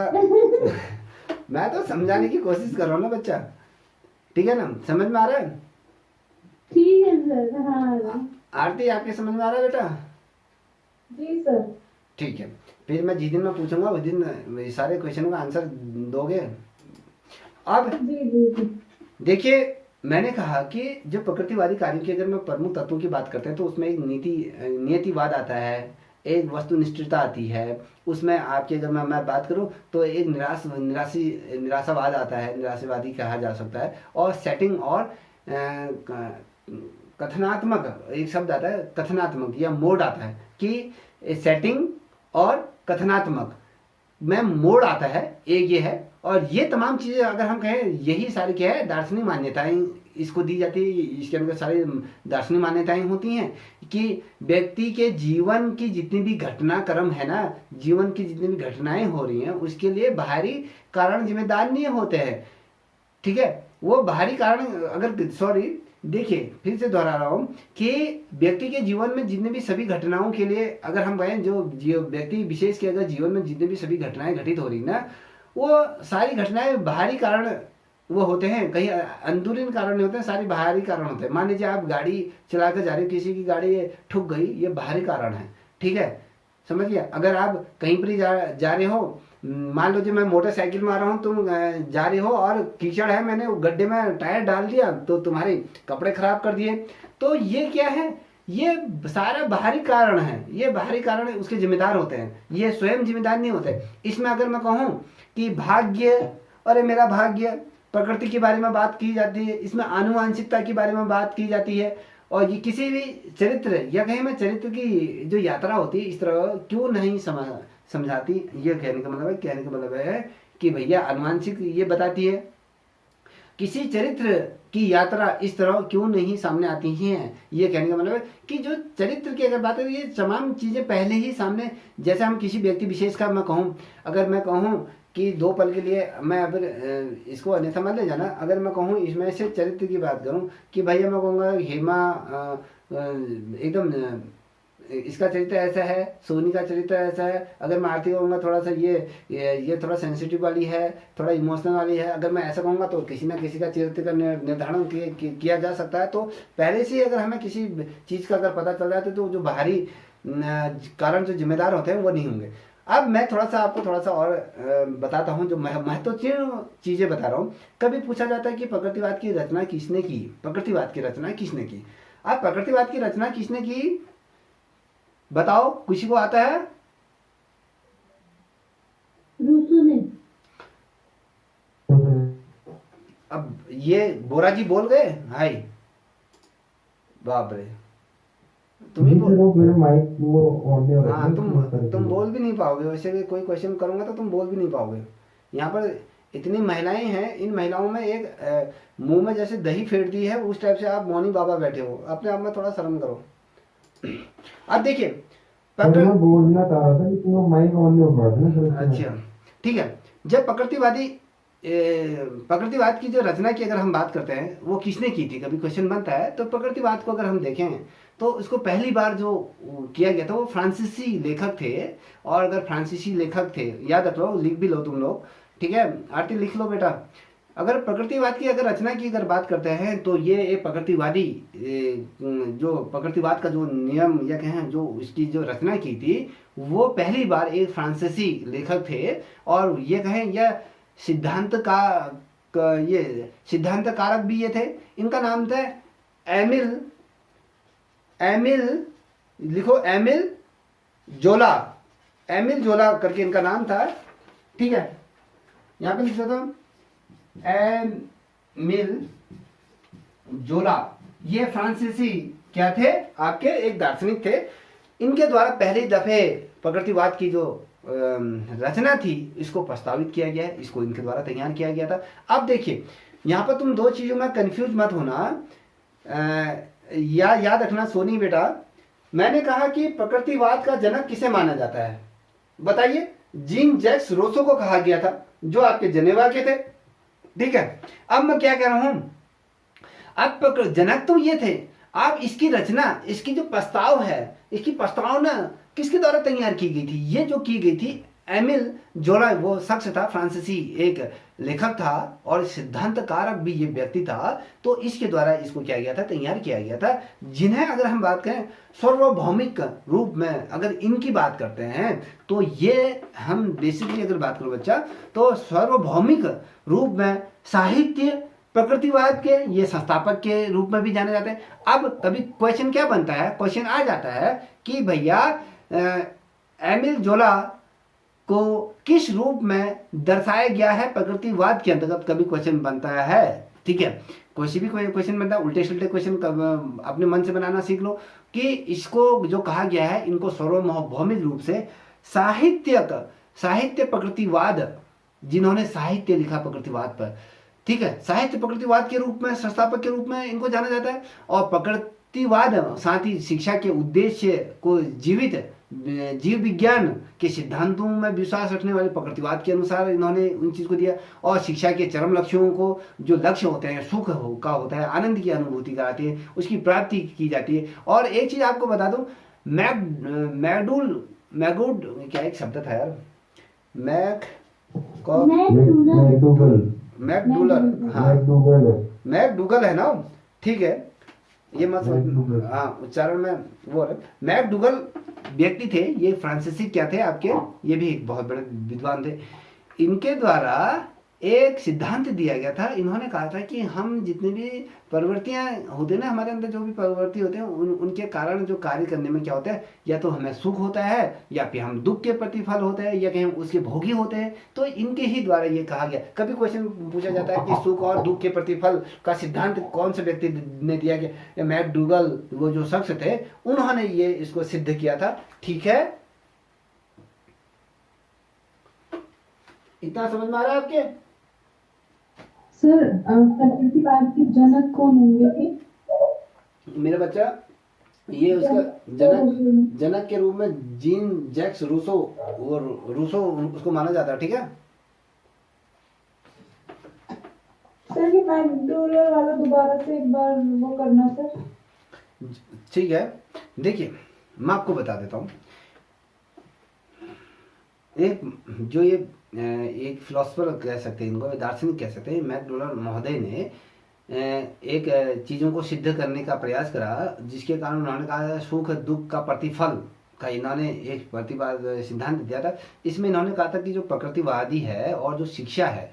मैं तो समझाने की कोशिश कर रहा हूँ ना बच्चा, ठीक है ना, समझ में आ रहा है? ठीक है सर। हाँ आरती आपके समझ में आ रहा है बेटा? जी सर। ठीक है, फिर मैं जिस दिन मैं पूछूंगा उस दिन सारे क्वेश्चनों का आंसर दोगे। अब जी जी जी। देखिए, मैंने कहा कि जो प्रकृतिवादी कार्यों की अगर मैं प्रमुख तत्वों की बात करते हैं तो उसमें एक नियतिवाद आता है, एक वस्तुनिष्ठता आती है, उसमें आपकी अगर मैं बात करूं तो एक निराशावाद आता है, निराशावादी कहा जा सकता है, और सेटिंग और कथनात्मक एक शब्द आता है, कथनात्मक या मोड आता है कि सेटिंग और कथनात्मक में मोड़ आता है, एक ये है। और ये तमाम चीजें अगर हम कहें यही सारी क्या है, दार्शनिक मान्यताएं इसको दी जाती है, इसके अंदर सारी दार्शनिक मान्यताएं होती हैं कि व्यक्ति के जीवन की जितनी भी घटनाक्रम है ना, जीवन की जितनी भी घटनाएं हो रही हैं उसके लिए बाहरी कारण जिम्मेदार नहीं होते हैं, ठीक है। वो बाहरी कारण अगर सॉरी देखिए फिर से दोहरा रहा हूं कि व्यक्ति के जीवन में जितने भी सभी घटनाओं के लिए अगर हम कहें जो व्यक्ति विशेष के अगर जीवन में जितने भी सभी घटनाएं घटित हो रही ना, वो सारी घटनाएं बाहरी कारण वो होते हैं, कहीं अंदरूनी कारण नहीं होते हैं, सारी बाहरी कारण होते हैं। मान लीजिए आप गाड़ी चला कर जा रहे हो, किसी की गाड़ी ठुक गई, ये बाहरी कारण है, ठीक है, समझिए। अगर आप कहीं पर जा रहे हो, मान लो जी मैं मोटरसाइकिल में आ रहा हूँ, तुम जा रही हो और कीचड़ है, मैंने गड्ढे में टायर डाल दिया तो तुम्हारे कपड़े खराब कर दिए, तो ये क्या है, ये सारा बाहरी कारण है, ये बाहरी कारण उसके जिम्मेदार होते हैं, ये स्वयं जिम्मेदार नहीं होते। इसमें अगर मैं कहूँ कि भाग्य, अरे मेरा भाग्य, प्रकृति के बारे में बात की जाती है, इसमें आनुवांशिकता के बारे में बात की जाती है, और ये किसी भी चरित्र या कहीं में चरित्र की जो यात्रा होती है इस तरह क्यों नहीं समझाती, ये कहने का मतलब है, कहने का मतलब है कि भैया अनुवांशिक ये बताती है किसी चरित्र की यात्रा इस तरह क्यों नहीं सामने आती हैं, ये कहने का मतलब है कि जो चरित्र की अगर बात है ये तमाम चीजें पहले ही सामने, जैसे हम किसी व्यक्ति विशेष का मैं कहूँ, अगर मैं कहूँ कि 2 पल के लिए मैं अगर इसको अन्यथा मत ले जाना, अगर मैं कहूँ इसमें से चरित्र की बात करूँ कि भैया मैं कहूँगा हेमा एकदम इसका चरित्र ऐसा है, सोनी का चरित्र ऐसा है, अगर मैं आरती कहूँगा थोड़ा सा ये थोड़ा सेंसिटिव वाली है, थोड़ा इमोशनल वाली है, अगर मैं ऐसा कहूँगा तो किसी ना किसी का चरित्र का निर्धारण किया जा सकता है। तो पहले से अगर हमें किसी चीज़ का अगर पता चल जाता है तो जो बाहरी कारण जो जिम्मेदार होते हैं वो नहीं होंगे। अब मैं थोड़ा सा आपको थोड़ा सा और बताता हूँ, जो महत्वपूर्ण चीज़ें बता रहा हूँ। कभी पूछा जाता है कि प्रकृतिवाद की रचना किसने की, प्रकृतिवाद की रचना किसने की। अब प्रकृतिवाद की रचना किसने की बताओ, किसी को आता है? रूसो ने। अब ये बोरा जी बोल गए, हाय बाप रे, तुम ही बोल, मेरा माइक वो ऑन नहीं हो रहा है। हाँ तुम बोल भी नहीं पाओगे, वैसे भी कोई क्वेश्चन करूंगा तो तुम बोल भी नहीं पाओगे। यहाँ पर इतनी महिलाएं हैं, इन महिलाओं में एक मुंह में जैसे दही फेर दी है उस टाइप से आप मौनी बाबा बैठे हो, अपने आप में थोड़ा शर्म करो। अब देखिए मैं बोलना चाह रहा था लेकिन वो माइक ऑन नहीं हो रहा था। अच्छा ठीक है, जब प्रकृतिवाद की जो रचना की अगर हम बात करते हैं वो किसने की थी, कभी क्वेश्चन बनता है तो प्रकृतिवाद को अगर हम देखें तो उसको पहली बार जो किया गया था वो फ्रांसीसी लेखक थे। और अगर फ्रांसीसी लेखक थे, याद रख लो, लिख भी लो तुम लोग, ठीक है, आरती लिख लो बेटा। अगर प्रकृतिवाद की अगर रचना की अगर बात करते हैं तो ये एक प्रकृतिवादी जो प्रकृतिवाद का जो नियम या कहें जो इसकी जो रचना की थी वो पहली बार एक फ्रांसीसी लेखक थे। और ये कहें यह ये सिद्धांत कारक भी ये थे, इनका नाम था एमिल लिखो, एमिल जोला करके इनका नाम था, ठीक है, यहाँ पे लिख देता हूँ एमिल जोला। ये फ्रांसीसी क्या थे, आपके एक दार्शनिक थे। इनके द्वारा पहली दफे प्रकृतिवाद की जो रचना थी इसको प्रस्तावित किया गया है, इसको इनके द्वारा तैयार किया गया था। अब देखिए यहाँ पर तुम 2 चीजों में कंफ्यूज मत होना, या याद रखना सोनी बेटा, मैंने कहा कि प्रकृतिवाद का जनक किसे माना जाता है, बताइए। जीन जैक्स रोसो को कहा गया था जो आपके जनेवा के थे, ठीक है। अब मैं क्या कह रहा हूं, अब जनक तो ये थे, अब इसकी रचना, इसकी जो प्रस्ताव है, इसकी प्रस्तावना किसके द्वारा तैयार की गई थी? ये जो की गई थी एमिल जोला, वो शख्स था, फ्रांसीसी एक लेखक था और सिद्धांत कारक भी ये व्यक्ति था। तो इसके द्वारा इसको क्या गया था, तैयार किया गया था। जिन्हें अगर हम बात करें सार्वभौमिक रूप में, अगर इनकी बात करते हैं तो ये हम बेसिकली अगर बात करो बच्चा, तो सार्वभौमिक रूप में साहित्य प्रकृतिवाद के ये संस्थापक के रूप में भी जाने जाते हैं। अब कभी क्वेश्चन क्या बनता है, क्वेश्चन आ जाता है कि भैया एमिल जोला को किस रूप में दर्शाया गया है प्रकृतिवाद के अंतर्गत, कभी क्वेश्चन बनता है। ठीक है, कोई भी कोई क्वेश्चन बनता है, उल्टे सुल्टे क्वेश्चन अपने मन से बनाना सीख लो कि इसको जो कहा गया है, इनको सार्वभौमिक रूप से साहित्य प्रकृतिवाद, जिन्होंने साहित्य लिखा प्रकृतिवाद पर, ठीक है, साहित्य प्रकृतिवाद के रूप में, संस्थापक के रूप में इनको जाना जाता है। और प्रकृतिवाद साथ ही शिक्षा के उद्देश्य को जीव विज्ञान के सिद्धांतों में विश्वास रखने वाले प्रकृतिवाद के अनुसार इन्होंने उन चीज को दिया। और शिक्षा के चरम लक्ष्यों को, जो लक्ष्य होते हैं, सुख का होता है, आनंद की अनुभूति कराती है, उसकी प्राप्ति की जाती है। और एक चीज आपको बता दूं, मैगुड क्या एक शब्द था यार, मैकडूगल है ना, ठीक है, ये मत, हाँ उच्चारण में वो है। मैकडूगल व्यक्ति थे, ये फ्रांसीसी क्या थे आपके, ये भी एक बहुत बड़े विद्वान थे। इनके द्वारा एक सिद्धांत दिया गया था। इन्होंने कहा था कि हम जितनी भी प्रवृत्तियां होती है ना हमारे अंदर, जो भी प्रवृत्ति होते हैं, उनके कारण जो कार्य करने में क्या होता है, या तो हमें सुख होता है, या फिर हम दुख के प्रतिफल होते हैं, या कहीं उसके भोगी होते हैं। तो इनके ही द्वारा ये कहा गया। कभी क्वेश्चन पूछा जाता है कि सुख और दुख के प्रतिफल का सिद्धांत कौन से व्यक्ति ने दिया गया, मैकडूगल वो जो शख्स थे, उन्होंने ये इसको सिद्ध किया था। ठीक है, इतना समझ में आ रहा है आपके? सर प्रकृतिवाद के जनक कौन होंगे? मेरा बच्चा, ये उसका जनक के रूप में जीन जैक्स रूसो, और रूसो उसको माना जाता है। ठीक है सर, ये मैकडूगल वाला दोबारा से एक बार वो करना सर। ठीक है, देखिए मैं आपको बता देता हूँ। एक जो ये एक फिलोसफर कह सकते हैं, इनको दार्शनिक कह सकते हैं, मैकडूगल महोदय ने एक चीज़ों को सिद्ध करने का प्रयास करा, जिसके कारण उन्होंने कहा सुख दुख का प्रतिफल का इन्होंने एक प्रतिवाद सिद्धांत दिया था। इसमें इन्होंने कहा था कि जो प्रकृतिवादी है और जो शिक्षा है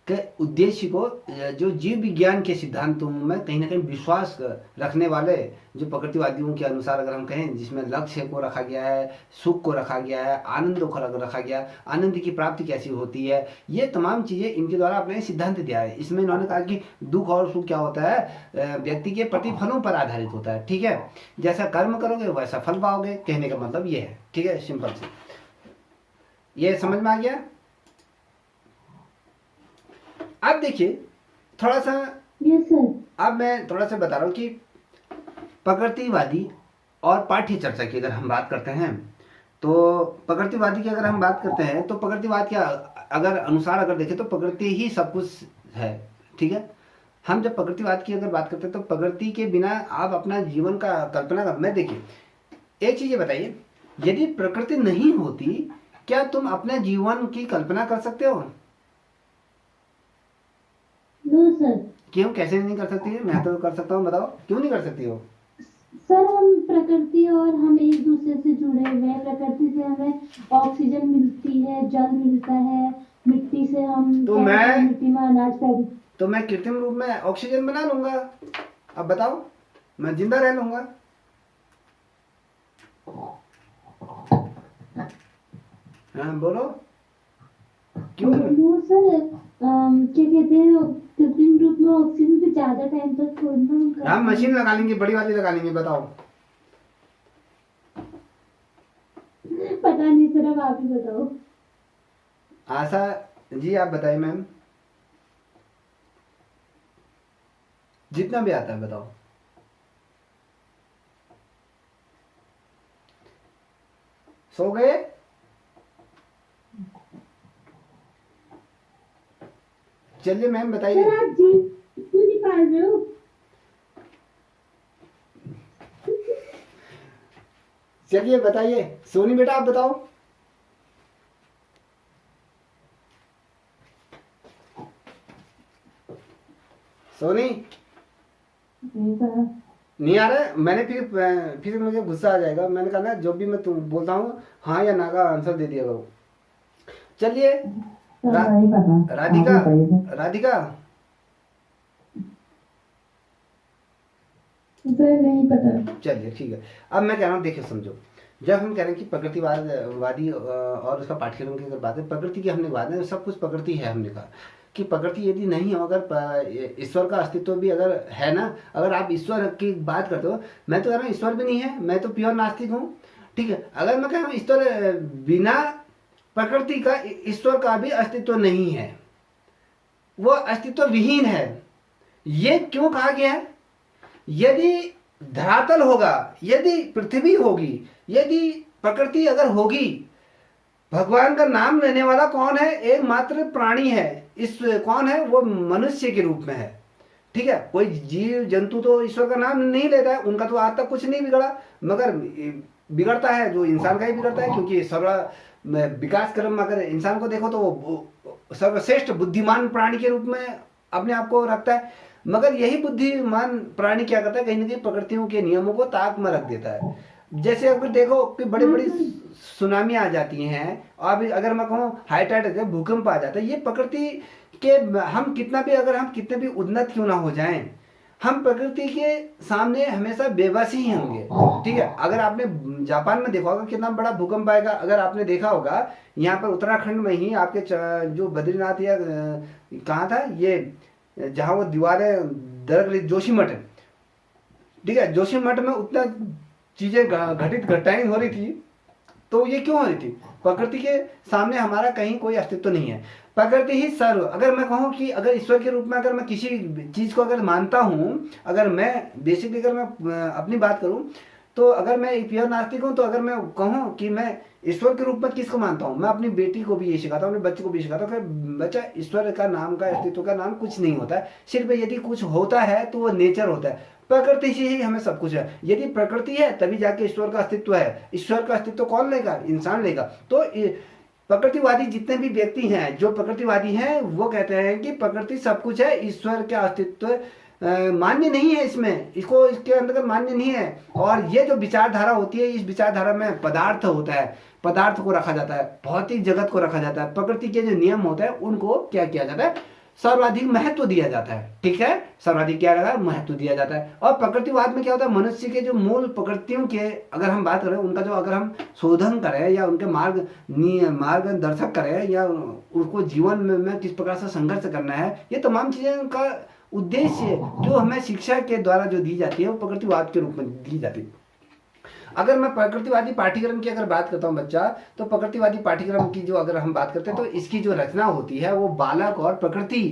के उद्देश्य को, जो जीव विज्ञान के सिद्धांतों में कहीं ना कहीं विश्वास रखने वाले जो प्रकृतिवादियों के अनुसार अगर हम कहें, जिसमें लक्ष्य को रखा गया है, सुख को रखा गया है, आनंद को रखा गया, आनंद की प्राप्ति कैसी होती है, ये तमाम चीजें इनके द्वारा अपने सिद्धांत दिया है। इसमें इन्होंने कहा कि दुख और सुख क्या होता है, व्यक्ति के प्रतिफलों पर आधारित होता है। ठीक है, जैसा कर्म करोगे वैसा फल पाओगे, कहने का मतलब ये है। ठीक है, सिंपल से ये समझ में आ गया। अब देखिए थोड़ा सा, यस सर। अब मैं थोड़ा सा बता रहा हूँ कि प्रकृतिवादी और पाठ्य चर्चा की अगर हम बात करते हैं, तो प्रकृतिवादी की अगर हम बात करते हैं तो प्रकृतिवाद के अगर अनुसार अगर देखें तो प्रकृति ही सब कुछ है। ठीक है, हम जब प्रकृतिवाद की अगर बात करते हैं तो प्रकृति के बिना आप अपना जीवन का कल्पना कर, मैं देखिए एक चीज ये बताइए, यदि प्रकृति नहीं होती क्या तुम अपने जीवन की कल्पना कर सकते हो? No sir. क्यों, कैसे नहीं कर सकती है? मैं तो कर सकता हूँ, बताओ क्यों नहीं कर सकती हो? सर हम प्रकृति और हम एक दूसरे से जुड़े हुए हैं। प्रकृति से हमें ऑक्सीजन मिलती है, जल मिलता है, मिट्टी से हम मिट्टी में अनाज पैदा, तो मैं कृत्रिम रूप में ऑक्सीजन बना लूंगा। अब बताओ, मैं जिंदा रह लूंगा। हाँ बोलो क्यों? वो सर क्या कहते हैं, कृत्रिम रूप में ऑक्सीजन पे ज्यादा टाइम तक छोड़ना। हम मशीन लगा लेंगे, बड़ी वाली लगा लेंगे, बताओ। पता नहीं सर, अब आप ही बताओ। आशा जी आप बताइए मैम, जितना भी आता है बताओ। सो गए? चलिए मैम बताइए। सर आप जी क्यों निकाल रहे हो? चलिए बताइए सोनी बेटा, आप बताओ। सोनी नहीं सर। नहीं आ रहा है? मैंने फिर मुझे गुस्सा आ जाएगा। मैंने कहा ना, जो भी मैं तुम बोलता हूँ हाँ या ना का आंसर दे दिया करो। चलिए सर रा- नहीं पता। राधिका, आप बताइए सर। राधिका सर नहीं पता। चलिए ठीक है। अब मैं कह रहा हूँ, देखिए समझो, जब हम कह रहे हैं कि प्रकृतिवादी और उसका पाठ्यक्रम की अगर बात है, प्रकृति की हमने बात है, सब कुछ प्रकृति है। हमने कहा कि प्रकृति यदि नहीं हो, अगर ईश्वर का अस्तित्व भी अगर है ना, अगर आप ईश्वर की बात करते हो, मैं तो कह रहा हूँ ईश्वर भी नहीं है, मैं तो प्योर नास्तिक हूँ। ठीक है, अगर मैं कह रहा हूँ ईश्वर बिना प्रकृति का, ईश्वर का भी अस्तित्व नहीं है, वो अस्तित्व विहीन है। ये क्यों कहा गया है? यदि धरातल होगा, यदि पृथ्वी होगी, यदि प्रकृति अगर होगी, भगवान का नाम लेने वाला कौन है? एकमात्र प्राणी है। इस कौन है? वो मनुष्य के रूप में है। ठीक है, कोई जीव जंतु तो ईश्वर का नाम नहीं लेता है, उनका तो आज तक कुछ नहीं बिगड़ा, मगर बिगड़ता है जो इंसान का ही बिगड़ता है, क्योंकि विकास क्रम में अगर इंसान को देखो तो वो सर्वश्रेष्ठ बुद्धिमान प्राणी के रूप में अपने आप को रखता है। मगर यही बुद्धिमान प्राणी क्या करता है? कहीं ना कहीं प्रकृतियों के नियमों को ताक में रख देता है। जैसे अगर देखो कि बड़ी बड़ी सुनामी आ जाती हैं, और अगर मैं कहूँ हाई टाइड भूकंप आ जाता है, ये प्रकृति के, हम कितने भी उन्नत क्यों ना हो जाएं, हम प्रकृति के सामने हमेशा बेबस ही होंगे। ठीक है, अगर आपने जापान में देखा होगा कितना बड़ा भूकंप आएगा, अगर आपने देखा होगा यहाँ पर उत्तराखंड में ही आपके जो बद्रीनाथ या कहाँ था ये, जहाँ वो दीवारें दरक रही, जोशीमठ। ठीक है, जोशीमठ में उतना चीजें घटनाएं हो रही थी, तो ये क्यों हो रही थी? प्रकृति के सामने हमारा कहीं कोई अस्तित्व नहीं है, प्रकृति ही सर्व। अगर मैं कहूँ कि अगर ईश्वर के रूप में अगर मैं किसी चीज को अगर मानता हूँ, अगर मैं बेसिकली अगर मैं अपनी बात करूँ, तो अगर मैं प्योर नास्तिक हूँ, तो अगर मैं कहूँ कि मैं ईश्वर के रूप में किसको मानता हूँ, मैं अपनी बेटी को भी ये सिखाता हूँ, अपने बच्चे को भी सिखाता हूँ कि बच्चा, ईश्वर का नाम का, अस्तित्व का नाम कुछ नहीं होता है। सिर्फ यदि कुछ होता है तो वो नेचर होता है, प्रकृति से ही हमें सब कुछ है। यदि प्रकृति है तभी जाके ईश्वर का अस्तित्व है। ईश्वर का अस्तित्व कौन लेगा? इंसान लेगा। तो प्रकृतिवादी जितने भी व्यक्ति हैं, जो प्रकृतिवादी हैं, वो कहते हैं कि प्रकृति सब कुछ है, ईश्वर का अस्तित्व मान्य नहीं है, इसको इसके अंतर्गत मान्य नहीं है। और ये जो विचारधारा होती है, इस विचारधारा में पदार्थ होता है, पदार्थ को रखा जाता है, भौतिक जगत को रखा जाता है, प्रकृति के जो नियम होते हैं उनको क्या किया जाता है? सर्वाधिक महत्व दिया जाता है। ठीक है, सर्वाधिक क्या रहा? महत्व दिया जाता है। और प्रकृतिवाद में क्या होता है? मनुष्य के जो मूल प्रकृतियों के अगर हम बात करें, उनका जो अगर हम शोधन करें या उनके मार्गदर्शक करें, या उनको जीवन में किस प्रकार से संघर्ष करना है, ये तमाम चीजें का उद्देश्य जो हमें शिक्षा के द्वारा जो दी जाती है, वो प्रकृतिवाद के रूप में दी जाती है। अगर मैं प्रकृतिवादी पाठ्यक्रम की अगर बात करता हूँ बच्चा, तो प्रकृतिवादी पाठ्यक्रम की जो अगर हम बात करते हैं, तो इसकी जो रचना होती है वो बालक और प्रकृति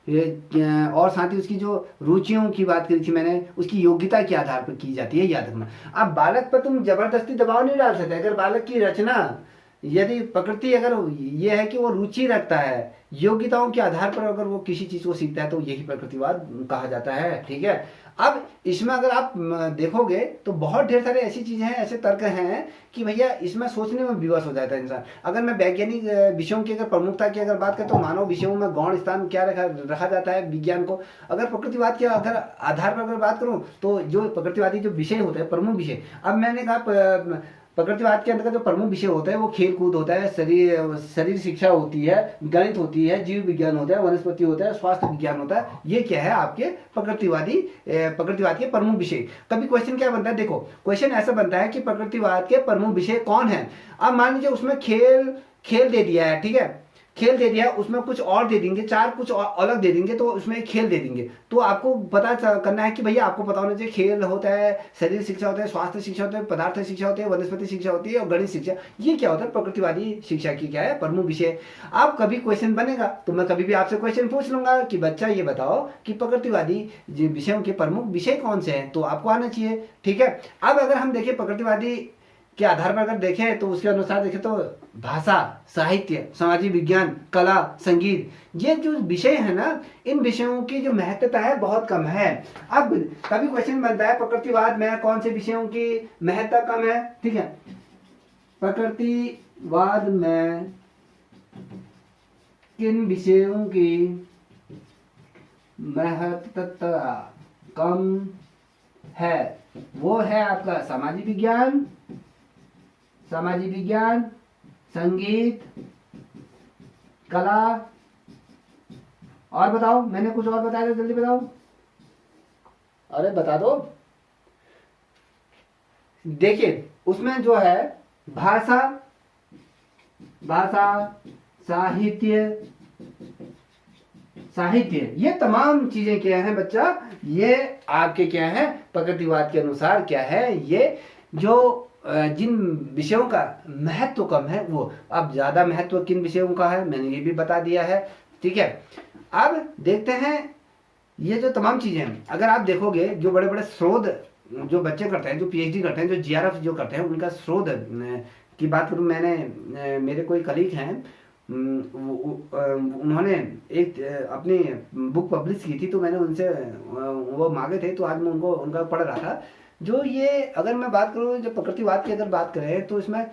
और साथ ही उसकी जो रुचियों की बात करी थी मैंने, उसकी योग्यता के आधार पर की जाती है, याद रखना। अब बालक पर तुम जबरदस्ती दबाव नहीं डाल सकते। अगर बालक की रचना, यदि प्रकृति अगर ये है कि वो रुचि रखता है, योग्यताओं के आधार पर अगर वो किसी चीज को सीखता है, तो यही प्रकृतिवाद कहा जाता है। ठीक है, अब इसमें अगर आप देखोगे तो बहुत ढेर सारे ऐसी चीजें हैं, ऐसे तर्क हैं कि भैया इसमें सोचने में विवश हो जाता है इंसान। अगर मैं वैज्ञानिक विषयों की अगर प्रमुखता की अगर बात करें, तो मानव विषयों में गौण स्थान क्या रखा जाता है विज्ञान को। अगर प्रकृतिवाद के अगर आधार पर अगर बात करूं, तो जो प्रकृतिवादी जो विषय होते हैं, प्रमुख विषय, अब मैंने कहा प्रकृतिवाद के अंतर्गत जो प्रमुख विषय होता है वो खेल कूद होता है, शरीर शिक्षा होती है, गणित होती है, जीव विज्ञान होता है, वनस्पति होता है, स्वास्थ्य विज्ञान होता है। ये क्या है? आपके प्रकृतिवाद के प्रमुख विषय। कभी क्वेश्चन क्या बनता है? देखो, क्वेश्चन ऐसा बनता है कि प्रकृतिवाद के प्रमुख विषय कौन है। अब मान लीजिए उसमें खेल दे दिया है, ठीक है, खेल दे दिया, उसमें कुछ और दे देंगे, चार कुछ अलग दे देंगे, तो उसमें एक खेल दे देंगे। तो आपको पता करना है कि भैया आपको पता होना चाहिए खेल होता है, शरीर शिक्षा होता है, स्वास्थ्य शिक्षा होता है, पदार्थ शिक्षा होती है, वनस्पति शिक्षा होती है, और गणित शिक्षा। ये क्या होता है? प्रकृतिवादी शिक्षा की क्या है? प्रमुख विषय। अब कभी क्वेश्चन बनेगा तो मैं कभी भी आपसे क्वेश्चन पूछ लूंगा कि बच्चा ये बताओ कि प्रकृतिवादी विषयों के प्रमुख विषय कौन से हैं, तो आपको आना चाहिए। ठीक है, अब अगर हम देखें प्रकृतिवादी के आधार पर अगर देखें तो उसके अनुसार देखें तो भाषा, साहित्य, सामाजिक विज्ञान, कला, संगीत, ये जो विषय है ना, इन विषयों की जो महत्वता है बहुत कम है। अब कभी क्वेश्चन बनता है प्रकृतिवाद में कौन से विषयों की महत्ता कम है, ठीक है, प्रकृतिवाद में किन विषयों की महत्वता कम है, वो है आपका सामाजिक विज्ञान, संगीत, कला, और बताओ, मैंने कुछ और बताया था, जल्दी बताओ, अरे बता दो। देखिए उसमें जो है भाषा, साहित्य, ये तमाम चीजें क्या है बच्चा, ये आपके क्या है प्रकृतिवाद के अनुसार क्या है, ये जो जिन विषयों का महत्व कम है वो, अब ज्यादा महत्व किन विषयों का है मैंने ये भी बता दिया है, ठीक है। अब देखते हैं ये जो तमाम चीजें हैं, अगर आप देखोगे जो बड़े बड़े शोध जो बच्चे करते हैं, जो पीएचडी करते हैं, जो जीआरएफ जो करते हैं, उनका शोध की बात करूं, मैंने मेरे कोई कलीग हैं, उन्होंने एक अपनी बुक पब्लिश की थी, तो मैंने उनसे वो मांगे थे, तो आज मैं उनका पढ़ रहा था। जो ये अगर मैं बात करूँ जो प्रकृतिवाद की अगर बात करें तो इसमें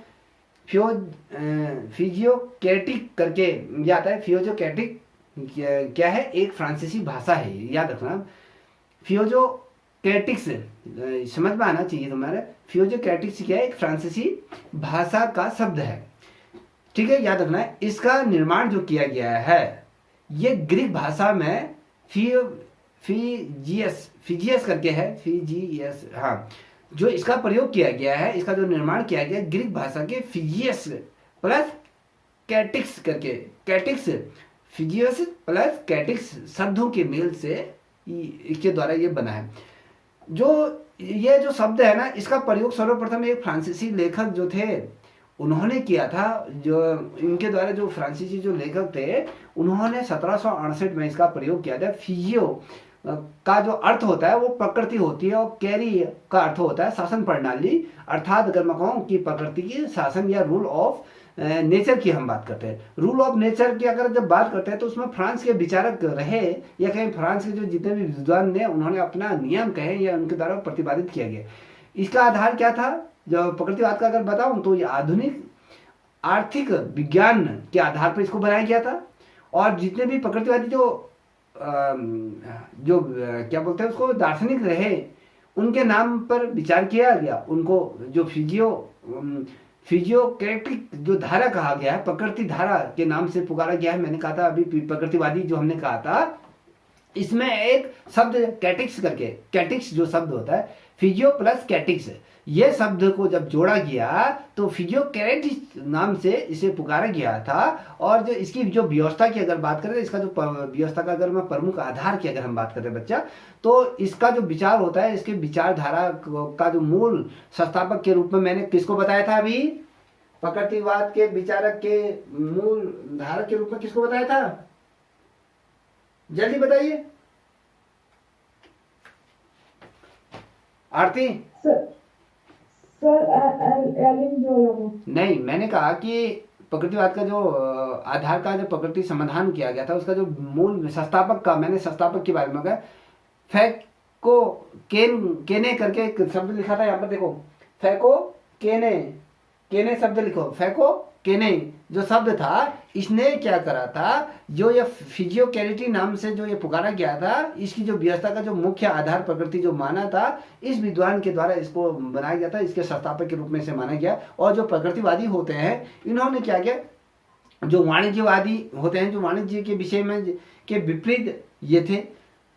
फिजियोकैटिक करके ये आता है। फिजियोकैटिक क्या है, एक फ्रांसीसी भाषा है, याद रखना। फिजियोकैटिक्स समझ में आना चाहिए तुम्हारे। फिजियोकैटिक्स क्या है, एक फ्रांसीसी भाषा का शब्द है, ठीक है, याद रखना है। इसका निर्माण जो किया गया है ये ग्रीक भाषा में फिजियस करके है, फिजियस, हाँ, जो इसका प्रयोग किया गया है, इसका जो निर्माण किया गया ग्रीक भाषा के फिजियस प्लस कैटिक्स करके, कैटिक्स, फिजियस प्लस कैटिक्स शब्दों के मेल से इसके द्वारा ये बना है। ये जो शब्द है ना, इसका प्रयोग सर्वप्रथम एक फ्रांसीसी लेखक जो थे उन्होंने किया था। जो इनके द्वारा जो फ्रांसीसी जो लेखक थे उन्होंने 1768 में इसका प्रयोग किया था। फिजियो का जो अर्थ होता है वो प्रकृति होती है, और कैरी का अर्थ होता है शासन प्रणाली, अर्थात अगर मैं कहूँ कि प्रकृति की शासन या रूल ऑफ नेचर की हम बात करते हैं। रूल ऑफ नेचर की अगर जब बात करते हैं तो उसमें फ्रांस के विचारक रहे या कहीं फ्रांस के जो जितने भी विद्वान ने उन्होंने अपना नियम कहे या उनके द्वारा प्रतिपादित किया गया। इसका आधार क्या था, जो प्रकृतिवाद का अगर बताऊं तो ये आधुनिक आर्थिक विज्ञान के आधार पर इसको बनाया गया था। और जितने भी प्रकृतिवादी जो क्या बोलते हैं उसको दार्शनिक रहे उनके नाम पर विचार किया गया। उनको जो फिजियोकैटिक जो धारा कहा गया है, प्रकृति धारा के नाम से पुकारा गया है। मैंने कहा था अभी प्रकृतिवादी जो हमने कहा था, इसमें एक शब्द कैटिक्स करके, कैटिक्स जो शब्द होता है फिजियो प्लस कैटिक्स, ये शब्द को जब जोड़ा गया तो फिजियोकैटिक्स नाम से इसे पुकारा गया था। और जो इसकी जो व्यवस्था की अगर बात करें, इसका जो व्यवस्था का अगर मैं प्रमुख आधार की अगर हम बात करें बच्चा, तो इसका जो विचार होता है, इसके विचारधारा का जो मूल संस्थापक के रूप में मैंने किसको बताया था अभी, प्रकृतिवाद के विचारक के मूल धारक के रूप में किसको बताया था, जल्दी बताइए आरती। नहीं, मैंने कहा कि प्रकृतिवाद का जो आधार का जो प्रकृति समाधान किया गया था, उसका जो मूल संस्थापक का, मैंने संस्थापक के बारे में कहा, फैको केने करके एक शब्द लिखा था यहाँ पर, देखो फैको केने शब्द लिखो, फैको केने जो शब्द था, इसने क्या करा था, जो ये फिजियोकैलिटी नाम से जो ये पुकारा गया था, इसकी जो व्यवस्था का जो मुख्य आधार प्रकृति जो माना था, इस विद्वान के द्वारा इसको बनाया गया था, इसके संस्थापक के रूप में इसे माना गया। और जो प्रकृतिवादी होते हैं, इन्होंने क्या किया, जो वाणिज्यवादी होते हैं, जो वाणिज्य के विषय में के विपरीत ये थे,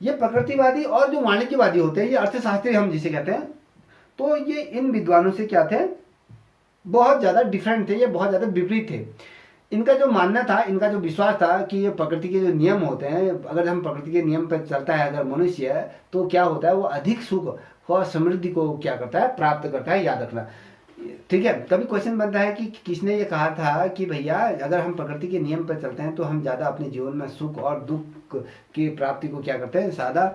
ये प्रकृतिवादी और जो वाणिज्यवादी होते हैं, ये अर्थशास्त्री हम जिसे कहते हैं, तो ये इन विद्वानों से क्या थे, बहुत ज़्यादा डिफरेंट थे, ये बहुत ज़्यादा विपरीत थे। इनका जो मानना था, इनका जो विश्वास था कि ये प्रकृति के जो नियम होते हैं, अगर हम प्रकृति के नियम पर चलता है अगर मनुष्य, तो क्या होता है, वो अधिक सुख और समृद्धि को क्या करता है, प्राप्त करता है, याद रखना, ठीक है। कभी क्वेश्चन बनता है कि किसने ये कहा था कि भैया अगर हम प्रकृति के नियम पर चलते हैं तो हम ज़्यादा अपने जीवन में सुख और दुख की प्राप्ति को क्या करते हैं, ज़्यादा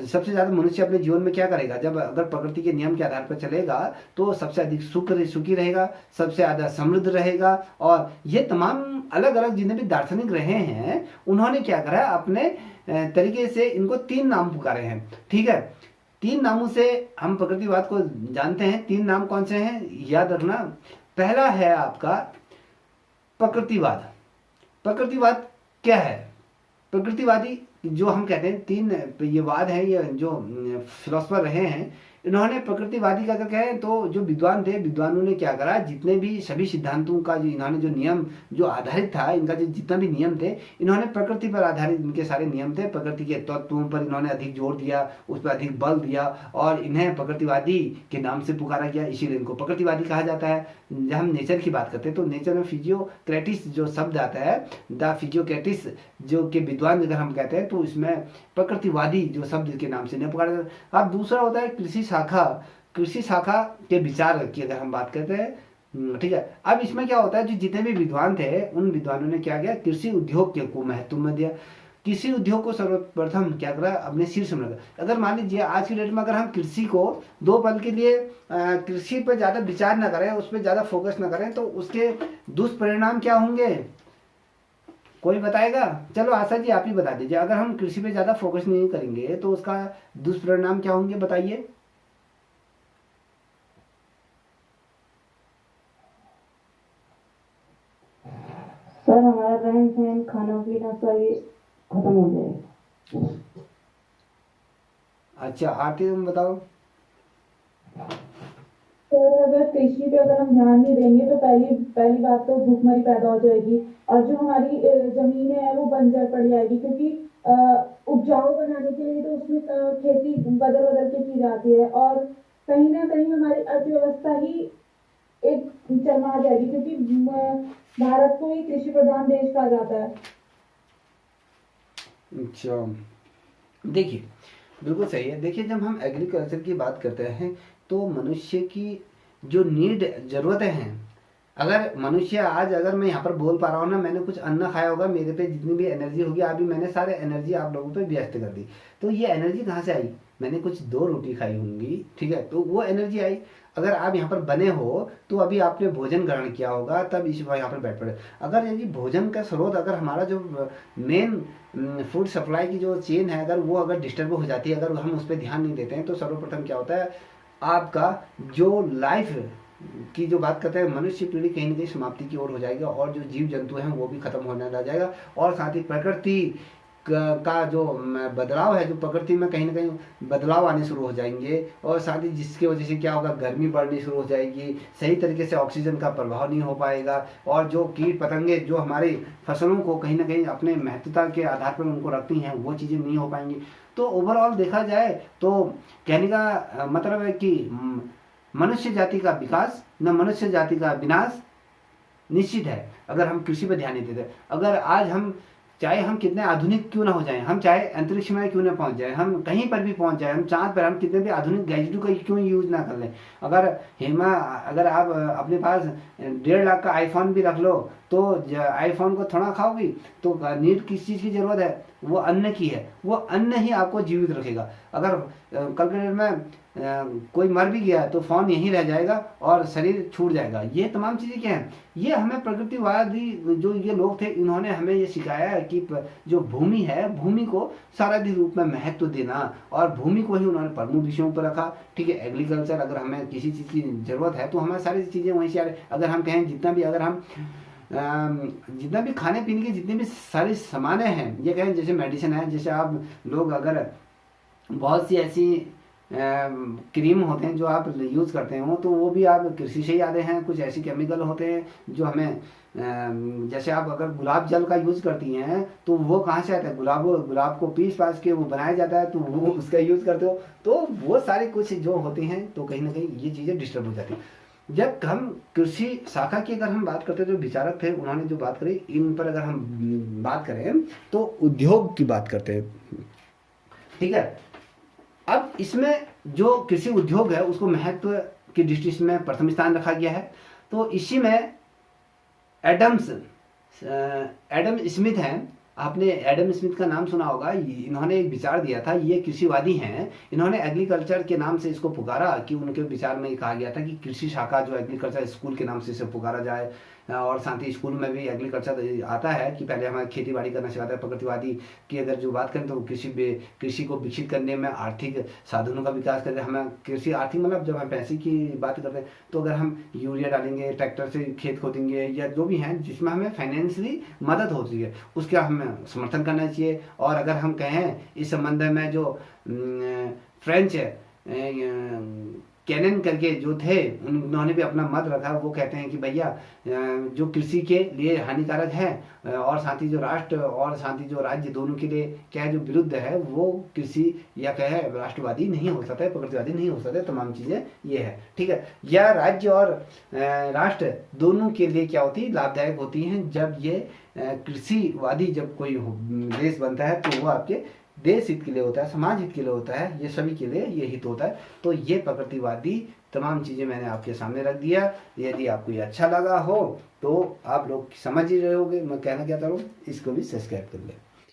सबसे ज्यादा मनुष्य अपने जीवन में क्या करेगा, जब अगर प्रकृति के नियम के आधार पर चलेगा तो सबसे अधिक सुखी रहेगा, सबसे ज्यादा समृद्ध रहेगा। और ये तमाम अलग अलग जितने भी दार्शनिक रहे हैं उन्होंने क्या करा, अपने तरीके से इनको 3 नाम पुकारे हैं। ठीक है, 3 नामों से हम प्रकृतिवाद को जानते हैं। 3 नाम कौन से हैं याद रखना। पहला है आपका प्रकृतिवाद। प्रकृतिवाद क्या है? प्रकृतिवादी जो हम कहते हैं 3 ये वाद हैं, ये जो फिलोसफर रहे हैं, इन्होंने प्रकृतिवादी का अगर कहें तो जो विद्वान थे, विद्वानों ने क्या करा, जितने भी सभी सिद्धांतों का जो इन्होंने जो नियम जो आधारित था, इनका जो जितना भी नियम थे, इन्होंने प्रकृति पर आधारित इनके सारे नियम थे। प्रकृति के तत्वों पर इन्होंने अधिक जोर दिया, उस पर अधिक बल दिया और इन्हें प्रकृतिवादी के नाम से पुकारा गया, इसीलिए इनको प्रकृतिवादी कहा जाता है। जब हम नेचर की बात करते हैं तो नेचर में फिजियोक्रेटिस जो शब्द आता है, द फिजियोक्रेटिस जो के विद्वान अगर हम कहते हैं तो इसमें प्रकृतिवादी जो शब्द के नाम से नहीं पुकारा जाता। अब दूसरा होता है कृषि शाखा। कृषि शाखा के विचार की अगर हम बात करते हैं, ठीक है। अब इसमें क्या होता है, जो जितने भी विद्वान थे उन विद्वानों ने क्या किया, कृषि उद्योग के को महत्व में दिया। कृषि उद्योग को सर्वप्रथम क्या करा, अपने शीर्ष में रखा। अगर मान लीजिए आज की डेट में अगर हम कृषि को 2 पल के लिए कृषि पर ज्यादा विचार न करें, उस पर ज्यादा फोकस न करें, तो उसके दुष्परिणाम क्या होंगे, कोई बताएगा? चलो आशा जी आप ही बता दीजिए। अगर हम कृषि पे ज्यादा फोकस नहीं करेंगे तो उसका दुष्परिणाम क्या होंगे, बताइए। सर हमारा रहन सहन खाना पीना सभी खत्म हो जाएगा। अच्छा आरती तुम बताओ। तो अगर कृषि पे अगर हम ध्यान नहीं देंगे तो पहली बात तो भूखमरी पैदा हो जाएगी और जो हमारी जमीनें हैं वो बंजर पड़ जाएगी, क्योंकि उपजाऊ बनाने के लिए तो उसमें खेती बदल बदल के की जाती है और कहीं ना कहीं हमारी अर्थव्यवस्था ही एक चरमरा जाएगी, क्योंकि भारत को ही कृषि प्रधान देश कहा जाता है। अच्छा देखिए बिल्कुल सही है। देखिए जब हम एग्रीकल्चर की बात करते हैं तो मनुष्य की जो नीड जरूरतें हैं, अगर मनुष्य आज अगर मैं यहाँ पर बोल पा रहा हूँ ना, मैंने कुछ अन्न खाया होगा, मेरे पे जितनी भी एनर्जी होगी अभी मैंने सारे एनर्जी आप लोगों पे व्यस्त कर दी, तो ये एनर्जी कहाँ से आई? मैंने कुछ 2 रोटी खाई होंगी, ठीक है, तो वो एनर्जी आई। अगर आप यहाँ पर बने हो तो अभी आपने भोजन ग्रहण किया होगा तब इस यहाँ पर बैठ पड़े। अगर यदि भोजन का स्रोत, अगर हमारा जो मेन फूड सप्लाई की जो चेन है अगर वो अगर डिस्टर्ब हो जाती है, अगर हम उस पर ध्यान नहीं देते हैं, तो सर्वप्रथम क्या होता है, आपका जो लाइफ की जो बात करते हैं मनुष्य पीढ़ी कहीं ना कहीं समाप्ति की ओर हो जाएगा और जो जीव जंतु हैं वो भी खत्म होने लग जाएगा। और साथ ही प्रकृति का जो बदलाव है, जो प्रकृति में कहीं ना कहीं बदलाव आने शुरू हो जाएंगे और साथ ही जिसकी वजह से क्या होगा, गर्मी बढ़नी शुरू हो जाएगी, सही तरीके से ऑक्सीजन का प्रभाव नहीं हो पाएगा और जो कीट पतंगे जो हमारी फसलों को कहीं ना कहीं अपने महत्वता के आधार पर उनको रखती हैं वो चीज़ें नहीं हो पाएंगी। तो ओवरऑल देखा जाए तो कहने का मतलब है कि मनुष्य जाति का विकास न मनुष्य जाति का विनाश निश्चित है अगर हम कृषि पर ध्यान नहीं देते। अगर आज हम चाहे हम कितने आधुनिक क्यों ना हो जाएं, हम चाहे अंतरिक्ष में क्यों ना पहुंच जाएं, हम कहीं पर भी पहुंच जाएं, हम चांद पर हम कितने भी आधुनिक गैजेटों का क्यों यूज ना कर लें, अगर आप अपने पास 1.5 लाख का आईफोन भी रख लो तो आईफोन को थोड़ा खाओगी तो नीड किस चीज़ की ज़रूरत है, वो अन्न की है, वो अन्न ही आपको जीवित रखेगा। अगर कल के डेट में कोई मर भी गया तो फोन यहीं रह जाएगा और शरीर छूट जाएगा। ये तमाम चीज़ें क्या हैं, ये हमें प्रकृतिवादी जो ये लोग थे इन्होंने हमें ये सिखाया है कि जो भूमि है, भूमि को साराधिक रूप में महत्व देना और भूमि को ही उन्होंने प्रमुख विषयों पर रखा। ठीक है, एग्रीकल्चर अगर हमें किसी चीज़ की ज़रूरत है तो हमें सारी चीज़ें वहीं से आ रही। अगर हम कहें जितना भी खाने पीने की जितनी भी सारी सामानें हैं, ये कहें जैसे मेडिसिन है, जैसे आप लोग अगर बहुत सी ऐसी क्रीम होते हैं जो आप यूज़ करते हो तो वो भी आप कृषि से ही आते हैं। कुछ ऐसी केमिकल होते हैं जो हमें जैसे आप अगर गुलाब जल का यूज़ करती हैं तो वो कहाँ से आता है, गुलाब को पीस पास के वो बनाया जाता है तो वो उसका यूज़ करते हो, तो वो सारे कुछ जो होते हैं तो कहीं ना कहीं ये चीज़ें डिस्टर्ब हो जाती हैं। जब हम कृषि शाखा की अगर हम बात करते हैं, जो विचारक थे उन्होंने जो बात करी, इन पर अगर हम बात करें तो उद्योग की बात करते हैं। ठीक है, अब इसमें जो कृषि उद्योग है उसको महत्व की दृष्टि से में प्रथम स्थान रखा गया है। तो इसी में एडम स्मिथ हैं, आपने एडम स्मिथ का नाम सुना होगा, इन्होंने एक विचार दिया था, ये कृषिवादी हैं, इन्होंने एग्रीकल्चर के नाम से इसको पुकारा कि उनके विचार में कहा गया था कि कृषि शाखा जो एग्रीकल्चर स्कूल के नाम से इसे पुकारा जाए, और साथ ही स्कूल में भी एग्रीकल्चर आता है कि पहले हमें खेती बाड़ी करना सिखाता है। प्रकृतिवादी की अगर जो बात करें तो कृषि को विकसित करने में आर्थिक साधनों का विकास करते हैं। हमें कृषि आर्थिक मतलब जब हम पैसे की बात करते हैं तो अगर हम यूरिया डालेंगे, ट्रैक्टर से खेत खोदेंगे, या जो भी हैं जिसमें हमें फाइनेंशियली मदद होती है उसका हमें समर्थन करना चाहिए। और अगर हम कहें इस संबंध में जो फ्रेंच कैनन करके जो थे उन्होंने भी अपना मत रखा, वो कहते हैं कि भैया जो कृषि के लिए हानिकारक है और साथ ही जो राष्ट्र और साथ ही जो राज्य दोनों के लिए क्या है जो विरुद्ध है, वो कृषि या कहे राष्ट्रवादी नहीं हो सकता है, प्रकृतिवादी नहीं हो सकता है, तमाम चीज़ें ये है। ठीक है, यह राज्य और राष्ट्र दोनों के लिए क्या होती है, लाभदायक होती हैं। जब ये कृषिवादी जब कोई देश बनता है तो वो आपके देश हित के लिए होता है, समाज हित के लिए होता है, ये सभी के लिए ये हित होता है। तो ये प्रकृतिवादी तमाम चीज़ें मैंने आपके सामने रख दिया। यदि आपको ये अच्छा लगा हो तो आप लोग समझ ही रहे होगे मैं कहना क्या चाह रहा हूँ, इसको भी सब्सक्राइब कर लें।